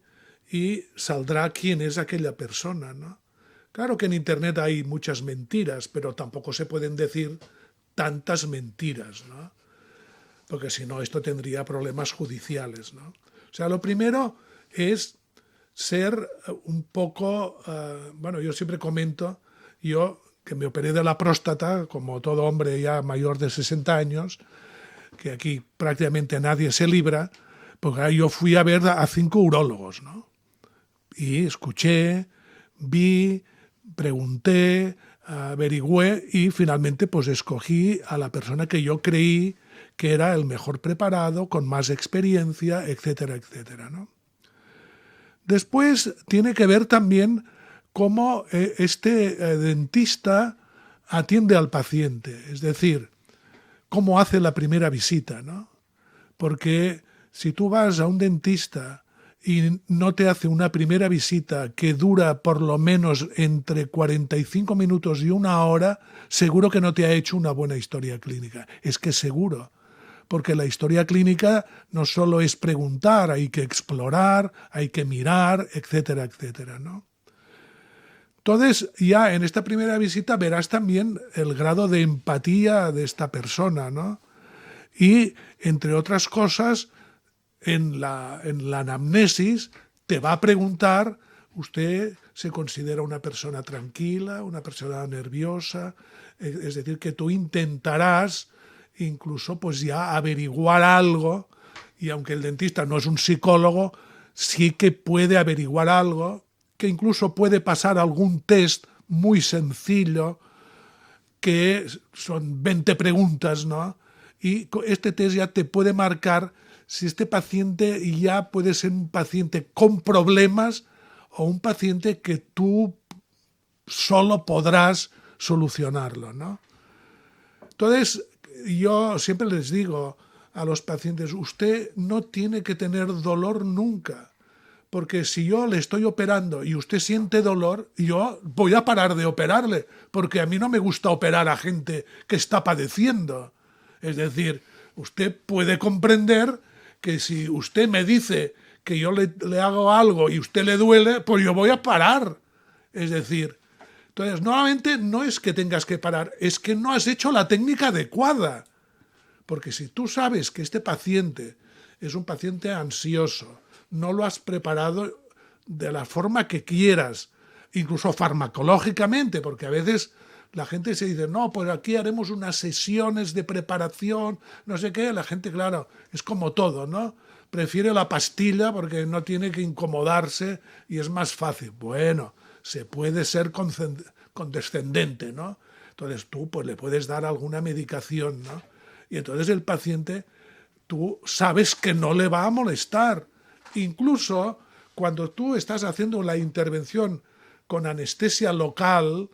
y saldrá quién es aquella persona, ¿no? Claro que en Internet hay muchas mentiras, pero tampoco se pueden decir tantas mentiras, ¿no? Porque si no, esto tendría problemas judiciales, ¿no? O sea, lo primero es ser un poco... bueno, yo siempre comento, yo que me operé de la próstata, como todo hombre ya mayor de 60 años, que aquí prácticamente nadie se libra, porque yo fui a ver a 5 urólogos, ¿no? Y escuché, vi, pregunté, averigüé y finalmente pues escogí a la persona que yo creí que era el mejor preparado, con más experiencia, etcétera, etcétera, ¿no? Después tiene que ver también cómo este dentista atiende al paciente, es decir, cómo hace la primera visita, ¿no? Porque si tú vas a un dentista y no te hace una primera visita que dura por lo menos entre 45 minutos y 1 hora, seguro que no te ha hecho una buena historia clínica. Es que seguro. Porque la historia clínica no solo es preguntar, hay que explorar, hay que mirar, etcétera, etcétera, ¿no? Entonces, ya en esta primera visita verás también el grado de empatía de esta persona, ¿no? Y, entre otras cosas, en la anamnesis te va a preguntar, ¿usted se considera una persona tranquila, una persona nerviosa? Es decir, que tú intentarás incluso pues ya averiguar algo, y aunque el dentista no es un psicólogo, sí que puede averiguar algo, que incluso puede pasar algún test muy sencillo, que son 20 preguntas, ¿no? Y este test ya te puede marcar si este paciente ya puede ser un paciente con problemas o un paciente que tú solo podrás solucionarlo, ¿no? Entonces, yo siempre les digo a los pacientes, usted no tiene que tener dolor nunca, porque si yo le estoy operando y usted siente dolor, yo voy a parar de operarle, porque a mí no me gusta operar a gente que está padeciendo. Es decir, usted puede comprender que si usted me dice que yo le hago algo y usted le duele, pues yo voy a parar. Es decir, entonces normalmente no es que tengas que parar, es que no has hecho la técnica adecuada. Porque si tú sabes que este paciente es un paciente ansioso, no lo has preparado de la forma que quieras, incluso farmacológicamente, porque a veces la gente se dice, no, pues aquí haremos unas sesiones de preparación, no sé qué. La gente, claro, es como todo, ¿no? Prefiere la pastilla porque no tiene que incomodarse y es más fácil. Bueno, se puede ser condescendente, ¿no? Entonces tú pues le puedes dar alguna medicación, ¿no? Y entonces el paciente, tú sabes que no le va a molestar. Incluso cuando tú estás haciendo la intervención con anestesia local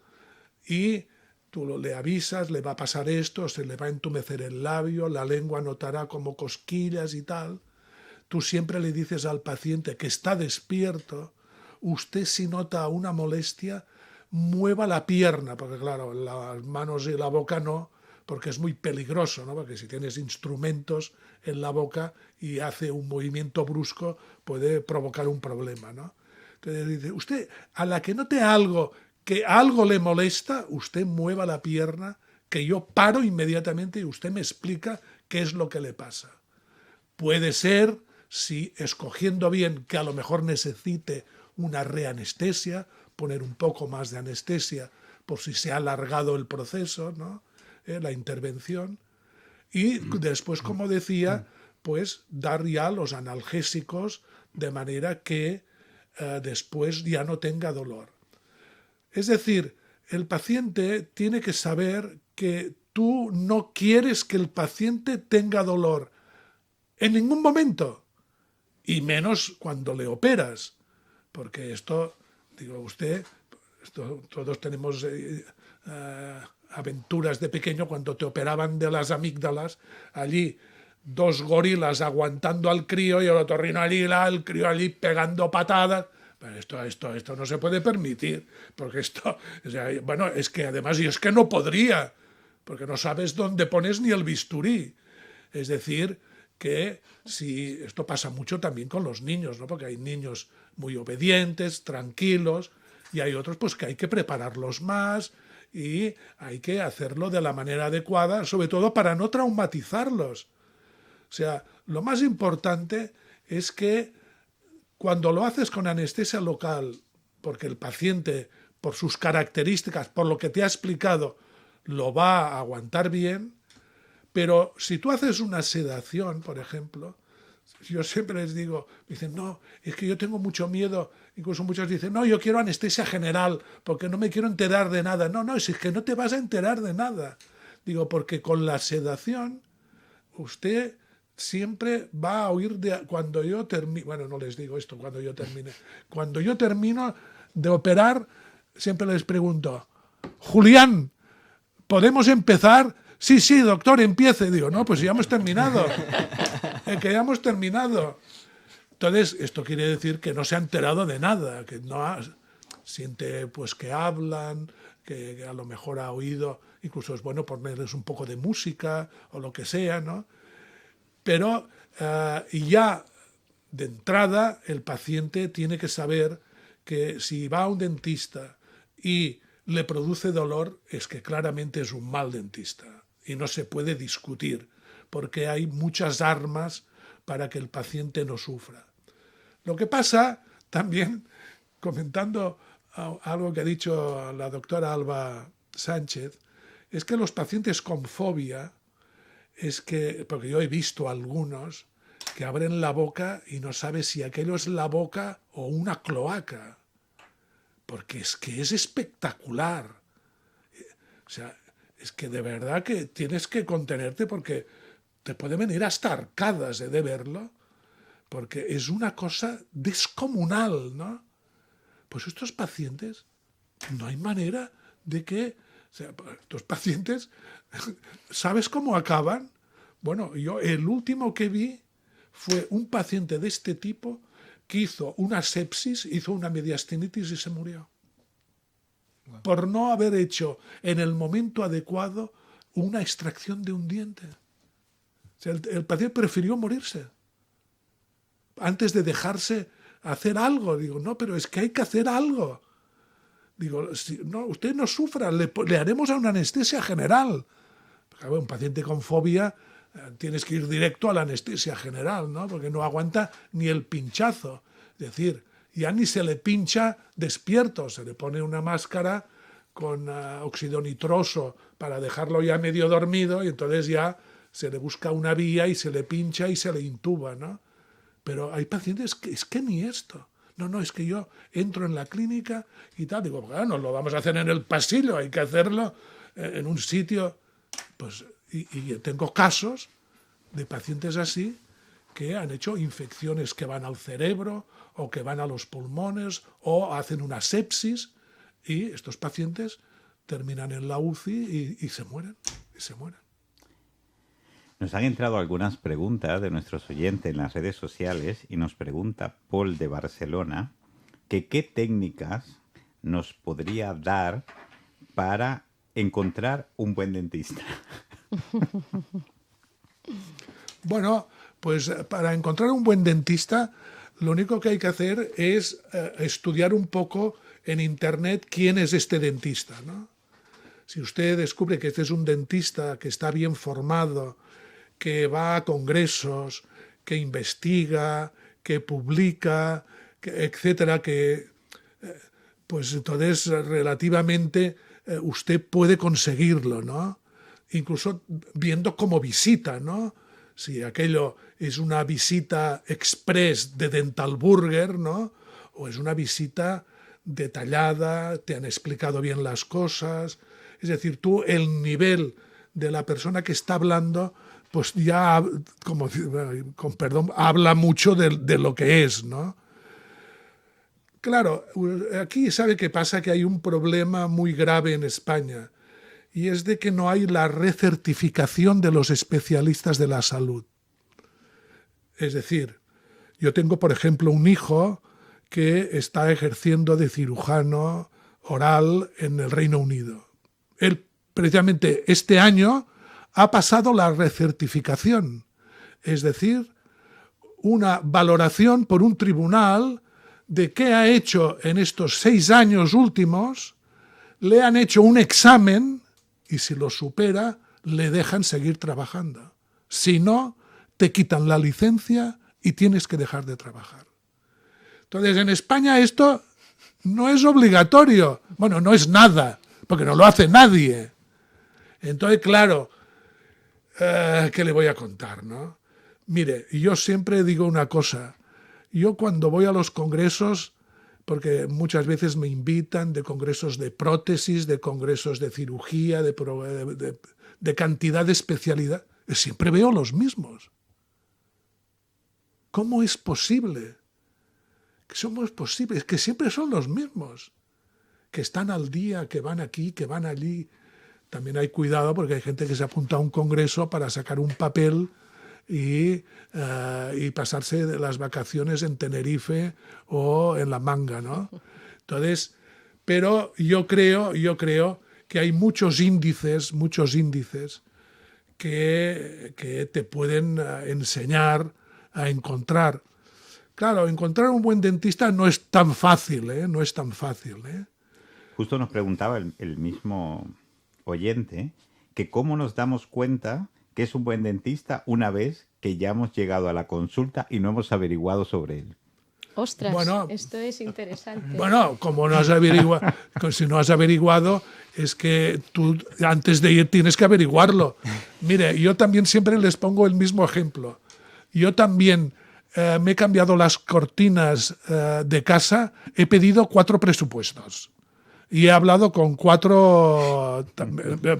y tú le avisas, le va a pasar esto, se le va a entumecer el labio, la lengua notará como cosquillas y tal, tú siempre le dices al paciente que está despierto, usted si nota una molestia, mueva la pierna, porque claro, las manos y la boca no, porque es muy peligroso, ¿no? Porque si tienes instrumentos en la boca y hace un movimiento brusco, puede provocar un problema, ¿no? Entonces dice, usted, a la que note algo, que algo le molesta, usted mueva la pierna, que yo paro inmediatamente y usted me explica qué es lo que le pasa. Puede ser, si escogiendo bien, que a lo mejor necesite una reanestesia, poner un poco más de anestesia por si se ha alargado el proceso, ¿no? La intervención. Y después, como decía, pues dar ya los analgésicos de manera que después ya no tenga dolor. Es decir, el paciente tiene que saber que tú no quieres que el paciente tenga dolor en ningún momento, y menos cuando le operas, porque esto, digo usted, todos tenemos aventuras de pequeño cuando te operaban de las amígdalas, allí 2 gorilas aguantando al crío y el otorrinolaringólogo, el crío allí pegando patadas. Pero esto no se puede permitir, porque esto, o sea, bueno, es que además yo es que no podría, porque no sabes dónde pones ni el bisturí. Es decir, que si esto pasa mucho también con los niños, ¿no? Porque hay niños muy obedientes, tranquilos, y hay otros pues que hay que prepararlos más y hay que hacerlo de la manera adecuada, sobre todo para no traumatizarlos. O sea, lo más importante es que cuando lo haces con anestesia local, porque el paciente, por sus características, por lo que te ha explicado, lo va a aguantar bien, pero si tú haces una sedación, por ejemplo, yo siempre les digo, me dicen, no, es que yo tengo mucho miedo, incluso muchos dicen, no, yo quiero anestesia general, porque no me quiero enterar de nada. No, es que no te vas a enterar de nada. Digo, porque con la sedación, usted siempre va a oír cuando yo termine, bueno, no les digo esto, cuando yo termino de operar, siempre les pregunto, Julián, ¿podemos empezar? Sí, doctor, empiece. Digo, no, pues ya hemos terminado. Que ya hemos terminado. Entonces, esto quiere decir que no se ha enterado de nada, que siente pues que hablan, que a lo mejor ha oído, incluso es bueno ponerles un poco de música o lo que sea, ¿no? Pero ya de entrada el paciente tiene que saber que si va a un dentista y le produce dolor, es que claramente es un mal dentista y no se puede discutir, porque hay muchas armas para que el paciente no sufra. Lo que pasa, también comentando algo que ha dicho la doctora Alba Sánchez, es que los pacientes con fobia, porque yo he visto algunos que abren la boca y no sabes si aquello es la boca o una cloaca, porque es que es espectacular. O sea, es que de verdad que tienes que contenerte porque te puede venir hasta arcadas de verlo, porque es una cosa descomunal, ¿no? Pues estos pacientes, no hay manera de que... O sea, estos pacientes, ¿sabes cómo acaban? Bueno, yo el último que vi fue un paciente de este tipo que hizo una sepsis, hizo una mediastinitis y se murió. Wow. Por no haber hecho en el momento adecuado una extracción de un diente. O sea, el paciente prefirió morirse antes de dejarse hacer algo. Digo, no, pero es que hay que hacer algo. Digo, no, usted no sufra, le haremos a una anestesia general. Porque, un paciente con fobia tienes que ir directo a la anestesia general, ¿no? Porque no aguanta ni el pinchazo. Es decir, ya ni se le pincha despierto, se le pone una máscara con óxido nitroso para dejarlo ya medio dormido y entonces ya se le busca una vía y se le pincha y se le intuba, ¿no? Pero hay pacientes que es que ni esto. No, es que yo entro en la clínica y tal, digo, bueno, lo vamos a hacer en el pasillo, hay que hacerlo en un sitio. Pues, y tengo casos de pacientes así que han hecho infecciones que van al cerebro o que van a los pulmones o hacen una sepsis y estos pacientes terminan en la UCI y se mueren. Nos han entrado algunas preguntas de nuestros oyentes en las redes sociales y nos pregunta Paul de Barcelona que qué técnicas nos podría dar para encontrar un buen dentista. Bueno, pues para encontrar un buen dentista, lo único que hay que hacer es estudiar un poco en Internet quién es este dentista, ¿no? Si usted descubre que este es un dentista que está bien formado, que va a congresos, que investiga, que publica, etcétera, pues entonces relativamente usted puede conseguirlo, ¿no? Incluso viendo cómo visita, ¿no? Si aquello es una visita express de Dental Burger, ¿no? O es una visita detallada, te han explicado bien las cosas. Es decir, tú el nivel de la persona que está hablando, pues ya, como, con perdón, habla mucho de lo que es, ¿no? Claro, aquí sabe qué pasa, que hay un problema muy grave en España, y es de que no hay la recertificación de los especialistas de la salud. Es decir, yo tengo, por ejemplo, un hijo que está ejerciendo de cirujano oral en el Reino Unido. Él, precisamente este año, ha pasado la recertificación, es decir, una valoración por un tribunal de qué ha hecho en estos 6 años últimos. Le han hecho un examen y si lo supera, le dejan seguir trabajando. Si no, te quitan la licencia y tienes que dejar de trabajar. Entonces, en España esto no es obligatorio. Bueno, no es nada, porque no lo hace nadie. Entonces, claro, ¿qué le voy a contar, no? Mire, yo siempre digo una cosa. Yo cuando voy a los congresos, porque muchas veces me invitan de congresos de prótesis, de congresos de cirugía, de cantidad de especialidad, siempre veo los mismos. ¿Cómo es posible? ¿Cómo es posible? Es que siempre son los mismos, que están al día, que van aquí, que van allí. También hay cuidado porque hay gente que se apunta a un congreso para sacar un papel y pasarse de las vacaciones en Tenerife o en La Manga, ¿no? Entonces, pero yo creo que hay muchos índices que te pueden enseñar a encontrar. Claro, encontrar un buen dentista no es tan fácil, ¿eh? No es tan fácil, ¿eh? Justo nos preguntaba el mismo oyente que cómo nos damos cuenta que es un buen dentista una vez que ya hemos llegado a la consulta y no hemos averiguado sobre él. Ostras, Bueno, esto es interesante. Bueno, como no has averiguado, si no has averiguado, es que tú antes de ir tienes que averiguarlo. Mire, yo también siempre les pongo el mismo ejemplo. Yo también me he cambiado las cortinas de casa, he pedido 4 presupuestos. Y he hablado con 4,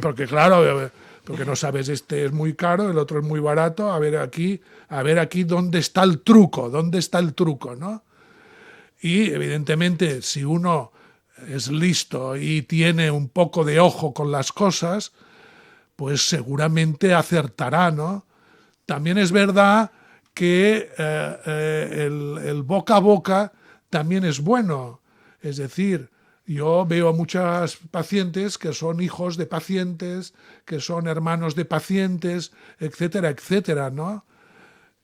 porque claro, porque no sabes, este es muy caro, el otro es muy barato, a ver aquí dónde está el truco, ¿no? Y evidentemente, si uno es listo y tiene un poco de ojo con las cosas, pues seguramente acertará, ¿no? También es verdad que el boca a boca también es bueno. Es decir, yo veo a muchas pacientes que son hijos de pacientes, que son hermanos de pacientes, etcétera, etcétera, ¿no?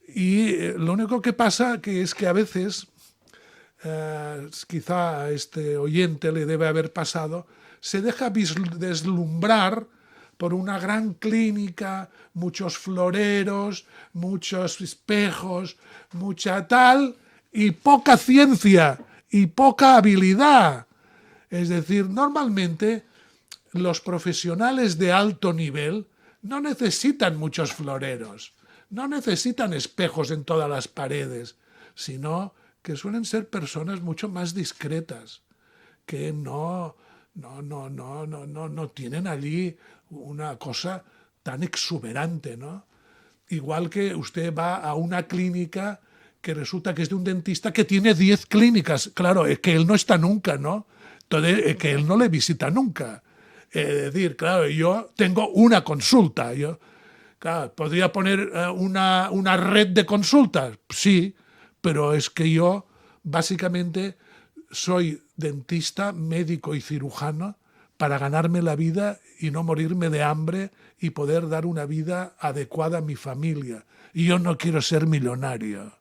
Y lo único que pasa es que a veces, quizá a este oyente le debe haber pasado, se deja deslumbrar por una gran clínica, muchos floreros, muchos espejos, mucha tal, y poca ciencia y poca habilidad. Es decir, normalmente los profesionales de alto nivel no necesitan muchos floreros, no necesitan espejos en todas las paredes, sino que suelen ser personas mucho más discretas, que no tienen allí una cosa tan exuberante, ¿no? Igual que usted va a una clínica que resulta que es de un dentista que tiene 10 clínicas. Claro, es que él no está nunca, ¿no? Entonces, es que él no le visita nunca. Es decir, claro, yo tengo una consulta. Yo, claro, ¿podría poner una red de consultas? Sí, pero es que yo básicamente soy dentista, médico y cirujano para ganarme la vida y no morirme de hambre y poder dar una vida adecuada a mi familia. Y yo no quiero ser millonario.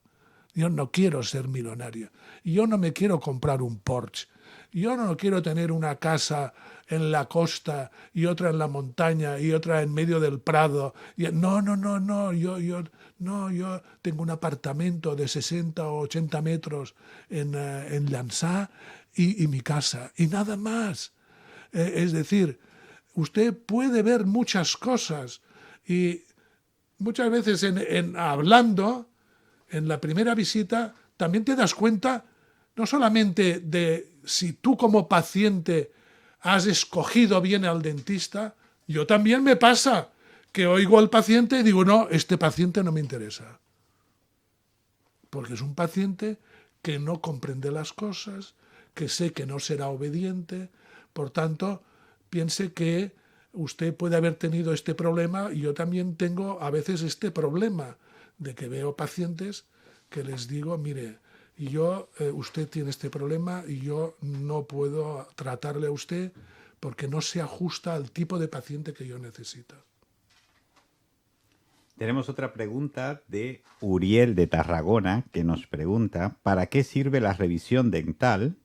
Yo no quiero ser millonario. Yo no me quiero comprar un Porsche. Yo no quiero tener una casa en la costa y otra en la montaña y otra en medio del prado. No. Yo tengo un apartamento de 60 o 80 metros en Llançà y mi casa. Y nada más. Es decir, usted puede ver muchas cosas y muchas veces hablando, en la primera visita, también te das cuenta no solamente de si tú como paciente has escogido bien al dentista, yo también me pasa que oigo al paciente y digo, no, este paciente no me interesa. Porque es un paciente que no comprende las cosas, que sé que no será obediente, por tanto, piense que usted puede haber tenido este problema y yo también tengo a veces este problema de que veo pacientes que les digo, mire, usted tiene este problema y yo no puedo tratarle a usted porque no se ajusta al tipo de paciente que yo necesito. Tenemos otra pregunta de Uriel de Tarragona que nos pregunta, ¿para qué sirve la revisión dental?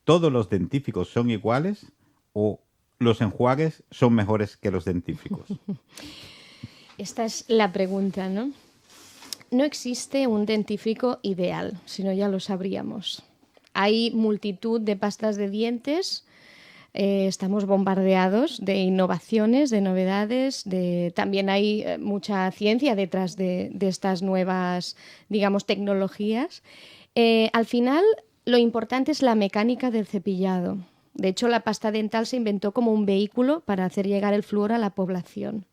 ¿Todos los dentífricos son iguales o los enjuagues son mejores que los dentífricos? Esta es la pregunta, ¿no? No existe un dentífrico ideal, si no ya lo sabríamos. Hay multitud de pastas de dientes, estamos bombardeados de innovaciones, de novedades, también hay mucha ciencia detrás de estas nuevas, digamos, tecnologías. Al final, lo importante es la mecánica del cepillado. De hecho, la pasta dental se inventó como un vehículo para hacer llegar el flúor a la población.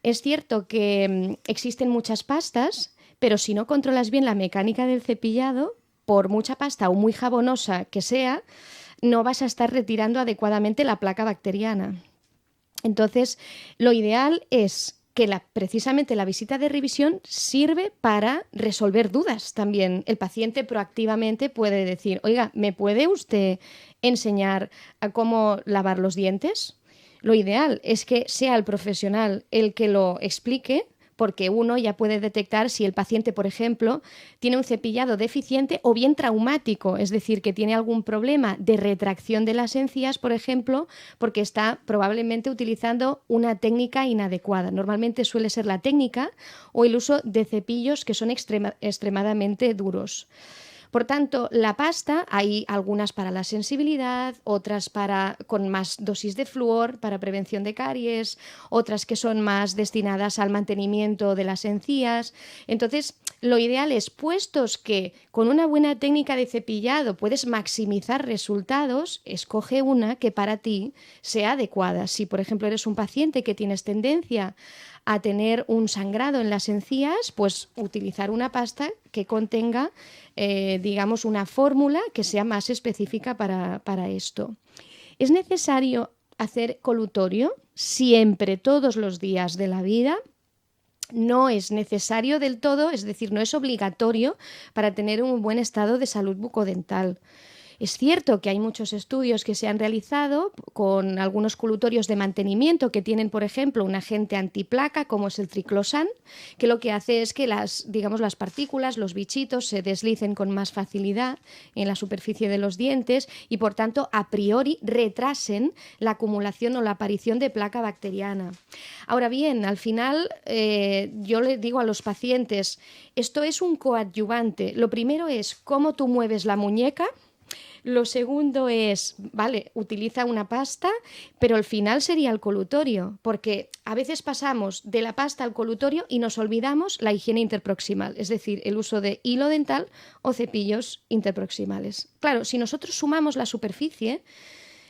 Es cierto que existen muchas pastas, pero si no controlas bien la mecánica del cepillado, por mucha pasta o muy jabonosa que sea, no vas a estar retirando adecuadamente la placa bacteriana. Entonces, lo ideal es que precisamente la visita de revisión sirve para resolver dudas también. El paciente proactivamente puede decir, oiga, ¿me puede usted enseñar a cómo lavar los dientes? Lo ideal es que sea el profesional el que lo explique, porque uno ya puede detectar si el paciente, por ejemplo, tiene un cepillado deficiente o bien traumático, es decir, que tiene algún problema de retracción de las encías, por ejemplo, porque está probablemente utilizando una técnica inadecuada. Normalmente suele ser la técnica o el uso de cepillos que son extremadamente duros. Por tanto, la pasta, hay algunas para la sensibilidad, otras con más dosis de flúor para prevención de caries, otras que son más destinadas al mantenimiento de las encías. Entonces, lo ideal es, puestos que con una buena técnica de cepillado puedes maximizar resultados, escoge una que para ti sea adecuada. Si, por ejemplo, eres un paciente que tienes tendencia a tener un sangrado en las encías, pues utilizar una pasta que contenga, digamos, una fórmula que sea más específica para esto. ¿Es necesario hacer colutorio siempre, todos los días de la vida? No es necesario del todo, es decir, no es obligatorio para tener un buen estado de salud bucodental. Es cierto que hay muchos estudios que se han realizado con algunos colutorios de mantenimiento que tienen, por ejemplo, un agente antiplaca como es el triclosan, que lo que hace es que las partículas, los bichitos, se deslicen con más facilidad en la superficie de los dientes y, por tanto, a priori retrasen la acumulación o la aparición de placa bacteriana. Ahora bien, al final yo le digo a los pacientes, esto es un coadyuvante. Lo primero es cómo tú mueves la muñeca. Lo segundo es, vale, utiliza una pasta, pero al final sería el colutorio, porque a veces pasamos de la pasta al colutorio y nos olvidamos la higiene interproximal, es decir, el uso de hilo dental o cepillos interproximales. Claro, si nosotros sumamos la superficie,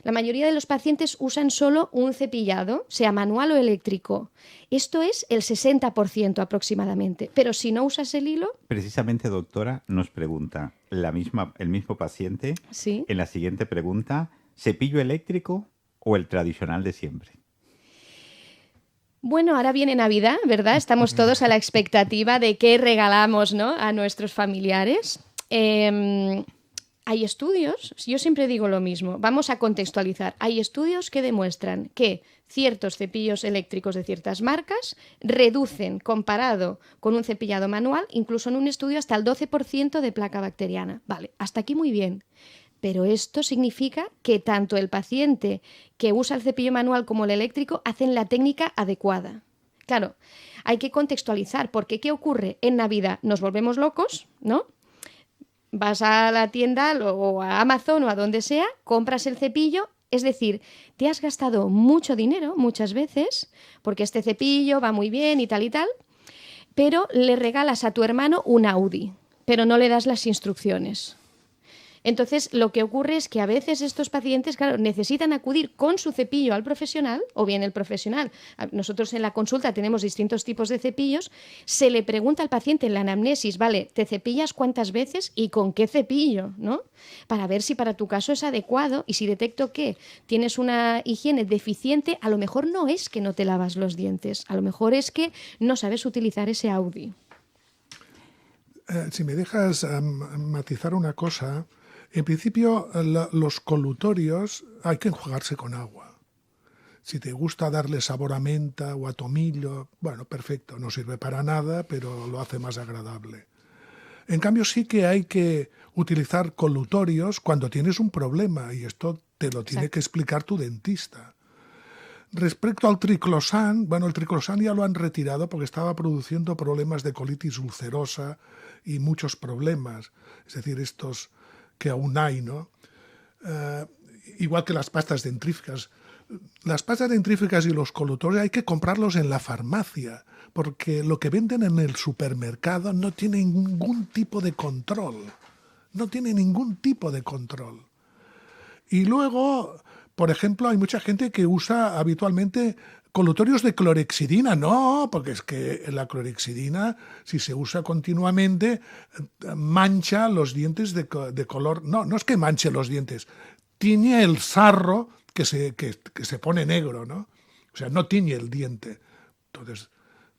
la mayoría de los pacientes usan solo un cepillado, sea manual o eléctrico. Esto es el 60% aproximadamente. Pero si no usas el hilo... Precisamente, doctora, nos pregunta el mismo paciente, ¿Sí? En la siguiente pregunta, ¿cepillo eléctrico o el tradicional de siempre? Bueno, ahora viene Navidad, ¿verdad? Estamos todos a la expectativa de qué regalamos, ¿no?, a nuestros familiares. hay estudios, yo siempre digo lo mismo, vamos a contextualizar. Hay estudios que demuestran que ciertos cepillos eléctricos de ciertas marcas reducen, comparado con un cepillado manual, incluso en un estudio hasta el 12% de placa bacteriana. Vale, hasta aquí muy bien. Pero esto significa que tanto el paciente que usa el cepillo manual como el eléctrico hacen la técnica adecuada. Claro, hay que contextualizar, porque ¿qué ocurre? En Navidad nos volvemos locos, ¿no? Vas a la tienda o a Amazon o a donde sea, compras el cepillo, es decir, te has gastado mucho dinero muchas veces, porque este cepillo va muy bien y tal, pero le regalas a tu hermano un Audi, pero no le das las instrucciones. Entonces, lo que ocurre es que a veces estos pacientes, claro, necesitan acudir con su cepillo al profesional, o bien el profesional. Nosotros en la consulta tenemos distintos tipos de cepillos. Se le pregunta al paciente en la anamnesis, vale, ¿te cepillas cuántas veces y con qué cepillo? ¿No? Para ver si para tu caso es adecuado, y si detecto que tienes una higiene deficiente, a lo mejor no es que no te lavas los dientes, a lo mejor es que no sabes utilizar ese Audi. Si me dejas matizar una cosa, en principio los colutorios hay que enjuagarse con agua. Si te gusta darle sabor a menta o a tomillo, bueno, perfecto, no sirve para nada, pero lo hace más agradable. En cambio, sí que hay que utilizar colutorios cuando tienes un problema, y esto te lo tiene que explicar tu dentista. Respecto al triclosan, bueno, el triclosan ya lo han retirado porque estaba produciendo problemas de colitis ulcerosa y muchos problemas, es decir, estos que aún hay, ¿no? Igual que las pastas dentríficas. Las pastas dentríficas y los colutorios hay que comprarlos en la farmacia, porque lo que venden en el supermercado no tiene ningún tipo de control. No tiene ningún tipo de control. Y luego, por ejemplo, hay mucha gente que usa habitualmente colutorios de clorexidina. No, porque es que la clorexidina, si se usa continuamente, mancha los dientes de color... No, no es que manche los dientes, tiñe el sarro que se pone negro, ¿no? O sea, no tiñe el diente. Entonces,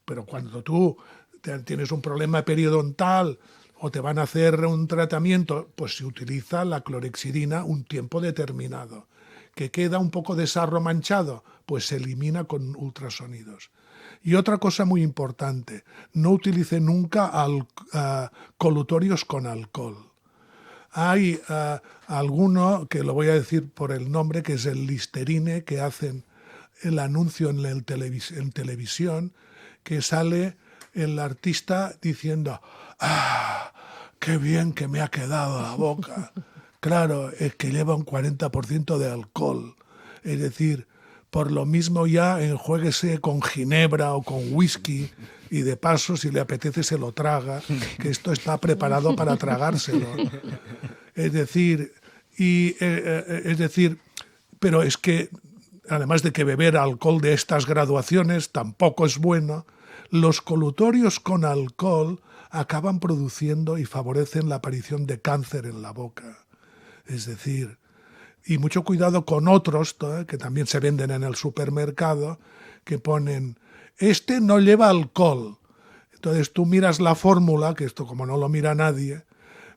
pero cuando tú tienes un problema periodontal o te van a hacer un tratamiento, pues se utiliza la clorexidina un tiempo determinado. ¿Que queda un poco de sarro manchado? Pues se elimina con ultrasonidos. Y otra cosa muy importante, no utilice nunca colutorios con alcohol. Hay alguno, que lo voy a decir por el nombre, que es el Listerine, que hacen el anuncio en televisión, que sale el artista diciendo ¡ah, qué bien que me ha quedado la boca! Claro, es que lleva un 40% de alcohol. Es decir, por lo mismo ya enjuéguese con ginebra o con whisky y de paso, si le apetece, se lo traga, que esto está preparado para tragárselo. Es decir, pero es que, además de que beber alcohol de estas graduaciones tampoco es bueno, los colutorios con alcohol acaban produciendo y favorecen la aparición de cáncer en la boca. Es decir, y mucho cuidado con otros que también se venden en el supermercado, que ponen, este no lleva alcohol. Entonces tú miras la fórmula, que esto como no lo mira nadie,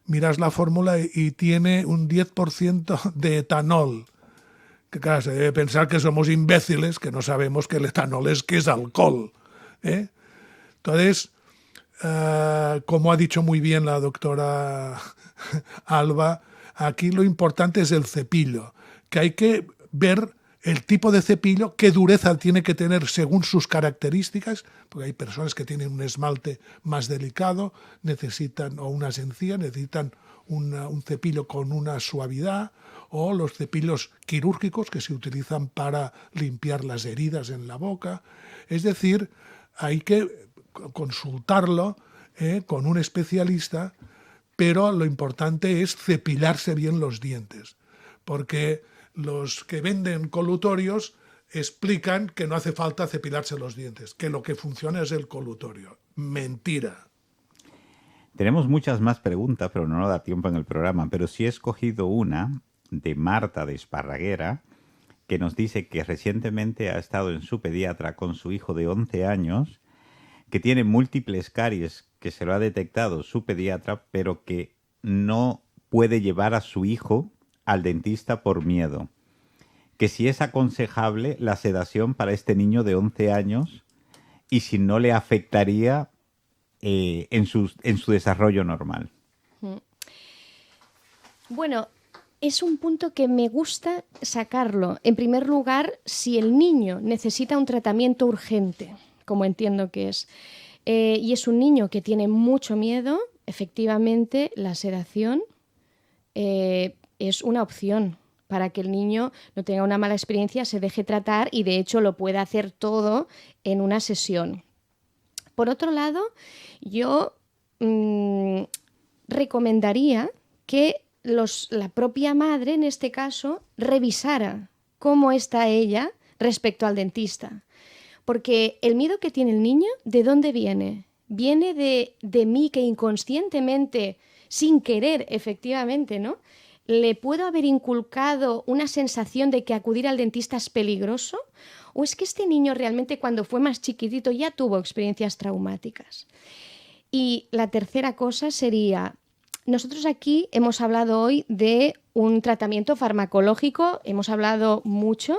miras la fórmula y tiene un 10% de etanol. Que claro, se debe pensar que somos imbéciles, que no sabemos que el etanol es alcohol. Entonces, como ha dicho muy bien la doctora Alba, aquí lo importante es el cepillo, que hay que ver el tipo de cepillo, qué dureza tiene que tener según sus características, porque hay personas que tienen un esmalte más delicado, necesitan, o unas encías, necesitan un cepillo con una suavidad, o los cepillos quirúrgicos que se utilizan para limpiar las heridas en la boca. Es decir, hay que consultarlo con un especialista, pero lo importante es cepillarse bien los dientes, porque los que venden colutorios explican que no hace falta cepillarse los dientes, que lo que funciona es el colutorio. Mentira. Tenemos muchas más preguntas, pero no nos da tiempo en el programa, pero sí he escogido una de Marta de Esparraguera, que nos dice que recientemente ha estado en su pediatra con su hijo de 11 años, que tiene múltiples caries, que se lo ha detectado su pediatra, pero que no puede llevar a su hijo al dentista por miedo, que si es aconsejable la sedación para este niño de 11 años y si no le afectaría en su desarrollo normal. Bueno, es un punto que me gusta sacarlo. En primer lugar, si el niño necesita un tratamiento urgente, como entiendo que es, y es un niño que tiene mucho miedo, efectivamente la sedación es una opción para que el niño no tenga una mala experiencia, se deje tratar y de hecho lo pueda hacer todo en una sesión. Por otro lado, yo recomendaría que la propia madre, en este caso, revisara cómo está ella respecto al dentista. Porque el miedo que tiene el niño, ¿de dónde viene? Viene de mí que inconscientemente, sin querer, efectivamente, ¿no?, le puedo haber inculcado una sensación de que acudir al dentista es peligroso, o es que este niño realmente cuando fue más chiquitito ya tuvo experiencias traumáticas. Y la tercera cosa sería, nosotros aquí hemos hablado hoy de un tratamiento farmacológico, hemos hablado mucho.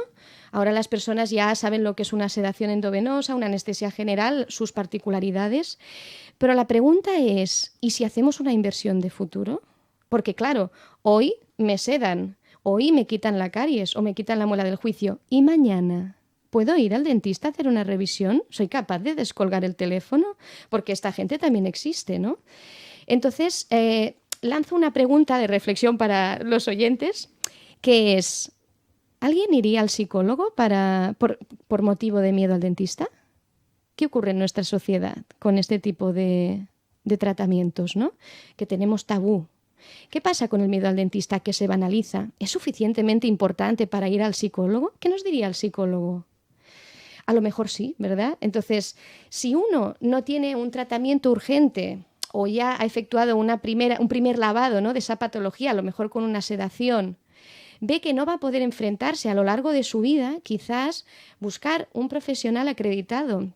Ahora las personas ya saben lo que es una sedación endovenosa, una anestesia general, sus particularidades. Pero la pregunta es, ¿y si hacemos una inversión de futuro? Porque claro, hoy me sedan, hoy me quitan la caries o me quitan la muela del juicio. ¿Y mañana? ¿Puedo ir al dentista a hacer una revisión? ¿Soy capaz de descolgar el teléfono? Porque esta gente también existe, ¿no? Entonces, lanzo una pregunta de reflexión para los oyentes, que es, ¿alguien iría al psicólogo por motivo de miedo al dentista? ¿Qué ocurre en nuestra sociedad con este tipo de tratamientos, ¿no?, que tenemos tabú? ¿Qué pasa con el miedo al dentista que se banaliza? ¿Es suficientemente importante para ir al psicólogo? ¿Qué nos diría el psicólogo? A lo mejor sí, ¿verdad? Entonces, si uno no tiene un tratamiento urgente o ya ha efectuado un primer lavado, ¿no?, de esa patología, a lo mejor con una sedación, ve que no va a poder enfrentarse a lo largo de su vida, quizás buscar un profesional acreditado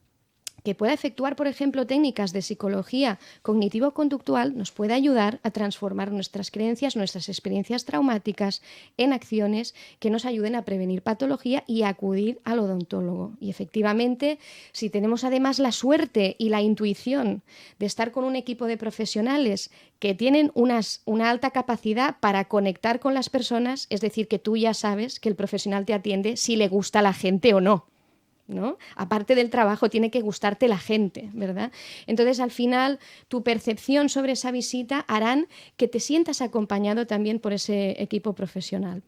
que pueda efectuar, por ejemplo, técnicas de psicología cognitivo-conductual, nos puede ayudar a transformar nuestras creencias, nuestras experiencias traumáticas en acciones que nos ayuden a prevenir patología y a acudir al odontólogo. Y efectivamente, si tenemos además la suerte y la intuición de estar con un equipo de profesionales que tienen una alta capacidad para conectar con las personas, es decir, que tú ya sabes que el profesional te atiende si le gusta a la gente o no, ¿no? Aparte del trabajo, tiene que gustarte la gente, ¿verdad? Entonces, al final, tu percepción sobre esa visita harán que te sientas acompañado también por ese equipo profesional.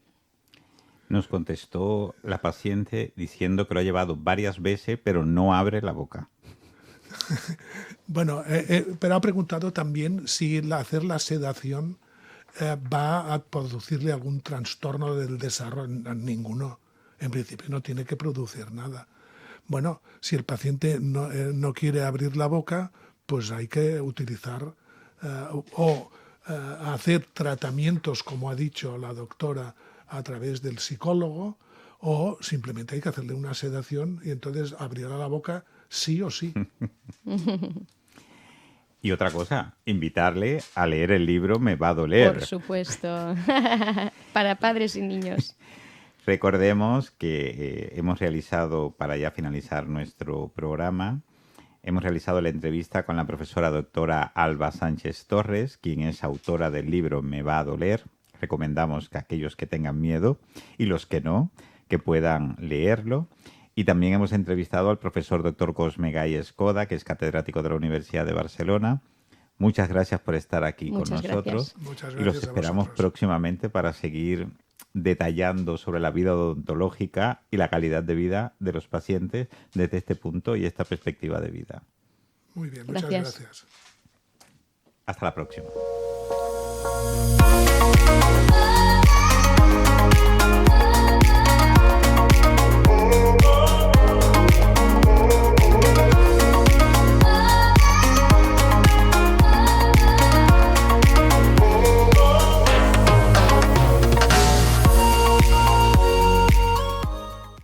Nos contestó la paciente diciendo que lo ha llevado varias veces, pero no abre la boca. Bueno, pero ha preguntado también si hacer la sedación va a producirle algún trastorno del desarrollo. Ninguno. En principio no tiene que producir nada. Bueno, si el paciente no quiere abrir la boca, pues hay que utilizar hacer tratamientos, como ha dicho la doctora, a través del psicólogo, o simplemente hay que hacerle una sedación y entonces abrirá la boca sí o sí. Y otra cosa, invitarle a leer el libro Me va a doler. Por supuesto, para padres y niños. Recordemos que hemos realizado, para ya finalizar nuestro programa, hemos realizado la entrevista con la profesora doctora Alba Sánchez Torres, quien es autora del libro Me va a doler. Recomendamos que aquellos que tengan miedo y los que no, que puedan leerlo. Y también hemos entrevistado al profesor doctor Cosme Gay Escoda, que es catedrático de la Universidad de Barcelona. Muchas gracias por estar aquí con nosotros. Muchas gracias. Y los esperamos próximamente para seguir detallando sobre la vida odontológica y la calidad de vida de los pacientes desde este punto y esta perspectiva de vida. Muy bien, muchas gracias. Hasta la próxima.